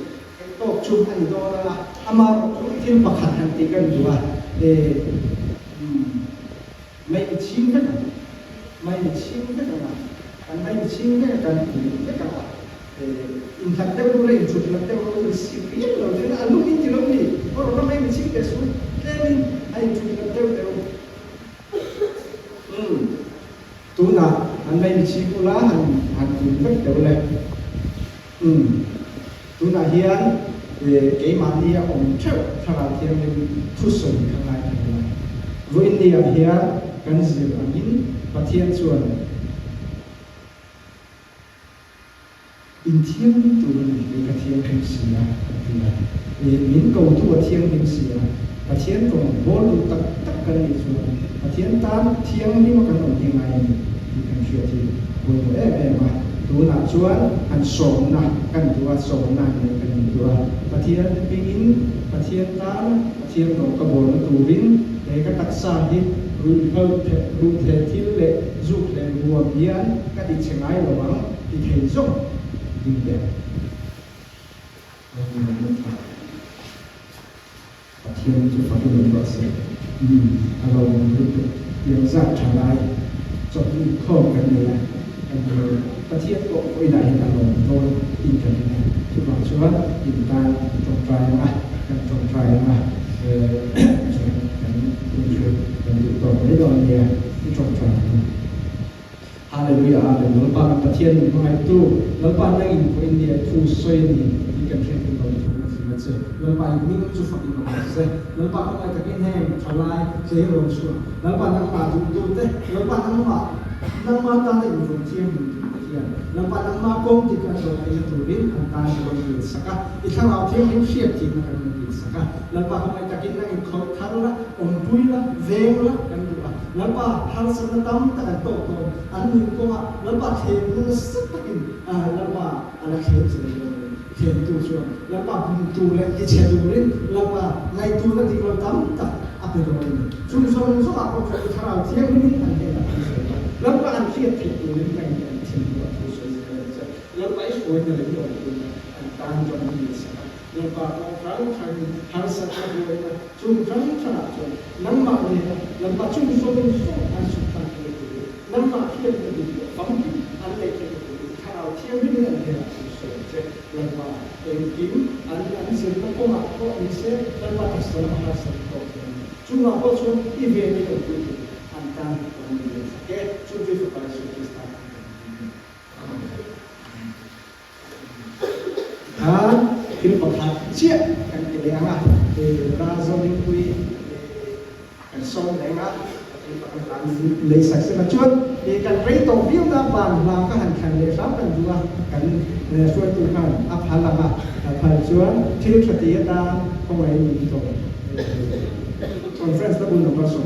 โตชุมอันนี้ตัวละอามาที่ประคันทันทีกันดูว่าไม่ชิงกันไม่ชิงกันนะกันไม่ชิงกันกันไม่กันว่าอินทันเตอร์รู้เลยจุดนั้นเตอร์รู้เลยสิเพี้ยนเราเนี่ยอารมณ์ที่เราเนี่ยเพราะเราไม่ชิงกันสุดแค่นี้ไอ้จุดนั้นเตอร์รู้ตัวน่ะอันไม่ชิงกูละอันจุดนั้นเตอร์เลยตัวน่ะเฮียนเกี่ยมันเนี่ยองค์เจ้าถ้าเราเทียมเป็นทุสนข้างในรู้อินเดียเฮียกันสิบอันนี้ประเทศส่วนอินเทียมตัวนี้เป็นประเทศแห่งเสียมินเก่าตัวเทียมแห่งเสียประเทศตรงบอลตักกันในส่วนประเทศตามเทียมนี่มันกันตรงยังไงที่กันเชื่อที่คนมาตัวนักชวนอันสมนักกันตัวสมนักในกันตัวประเทศปีนประเทศตามประเทศตรงกระบอกตัววินเอกตักษาที่รูเททิลเล่จุกเล่บัวเบียนก็ติดเชงไงระวังติดเหตุจงดิ้งเดียวประเทศจะฟังดูก็เสียเรายังจัดทลายจบข้อกันเลยประเทศก็ไม่ได้อารมณ์โดนอินกันทุกอย่างช่วยอินการตรงใจมากันตรงใจมากันติดต่อไม่โดนเนี่ยที่ตรงใจฮาเลลูยาเลยแล้วบางประเทศหนึ่งก็ให้ตู้แล้วบางนั่งอินเดียทูสวยนี่ที่กันเช่นเราถูกมันเสียแล้วบางมิ่งจุดฝังอินเราเสียแล้วบางก็ไม่ตะกี้แห้งทลายเสียลงชัวแล้วบางนั่งมาดูเต้แล้วบางนั่งมาตาได้อยู่ตรงเที่ยงแล้วบางนั่งมากงที่กันโดนไอ้ตัวนี้อันตายโดนยิงสักอีกครั้งเราเที่ยงเชียบที่มันกันยิงสักแล้วบางก็ไม่ตะกี้นั่งเขาทันละอมปุยละเวงละกันดูแล้วบางทันสนตั้มแต่กันโตอันนี้ก็ว่าแล้วบางเทมันสักตะกี้แล้วบางอะไรเขียนสิ่งนี้เขียนตัวชัวแล้วบางตัวเล็กที่เชียร์ตัวนี้แล้วบางในตัวนั้นที่เราตั้มตัดอัปเดตตัวนี้ชุมชนสมัครคนที่เราเที่ยงนี้อันนี้แล้วบางเชียร์ที่ตัวนี้ไม่ได้ทิ้งตัวผู้ช่วยแล้วไปช่วยในเรื่องการจำเป็นสิ่งแล้วบางครั้งทางสัตว์ด้วยชุมชนขนาดจนน้ำมันเนี่ยแล้วบางชุมชนส่งอันสุดท้ายเลยน้ำมันเที่ยงกันดีฟังดีอันเล็กเลยถ้าเราเที่ยงนี้เนี่ยแล้วบางกินอันเสร็จแล้วก็มาก็มีเสร็จแล้วบางก็สละมาสักตัวชุมชนก็ชวนอีเวนต์เนี่ยก็อันการตรงนี้แค่ชุมชนไปสุดที่สามคือประคับเชี่ยกันเกี่ยงอ่ะราชนิคุยกันส่งแรงอ่ะเลยสักเสร็จชวนกันเรียนตรงวิวน้ำบานเราก็หันขันเลยรับกันดูกันช่วยตัวกันอัพพลังอ่ะผ่านชวนที่รู้สติตามเข้าไว้มีตรงคอนเฟรนซ์ตะบุญของเราส่ง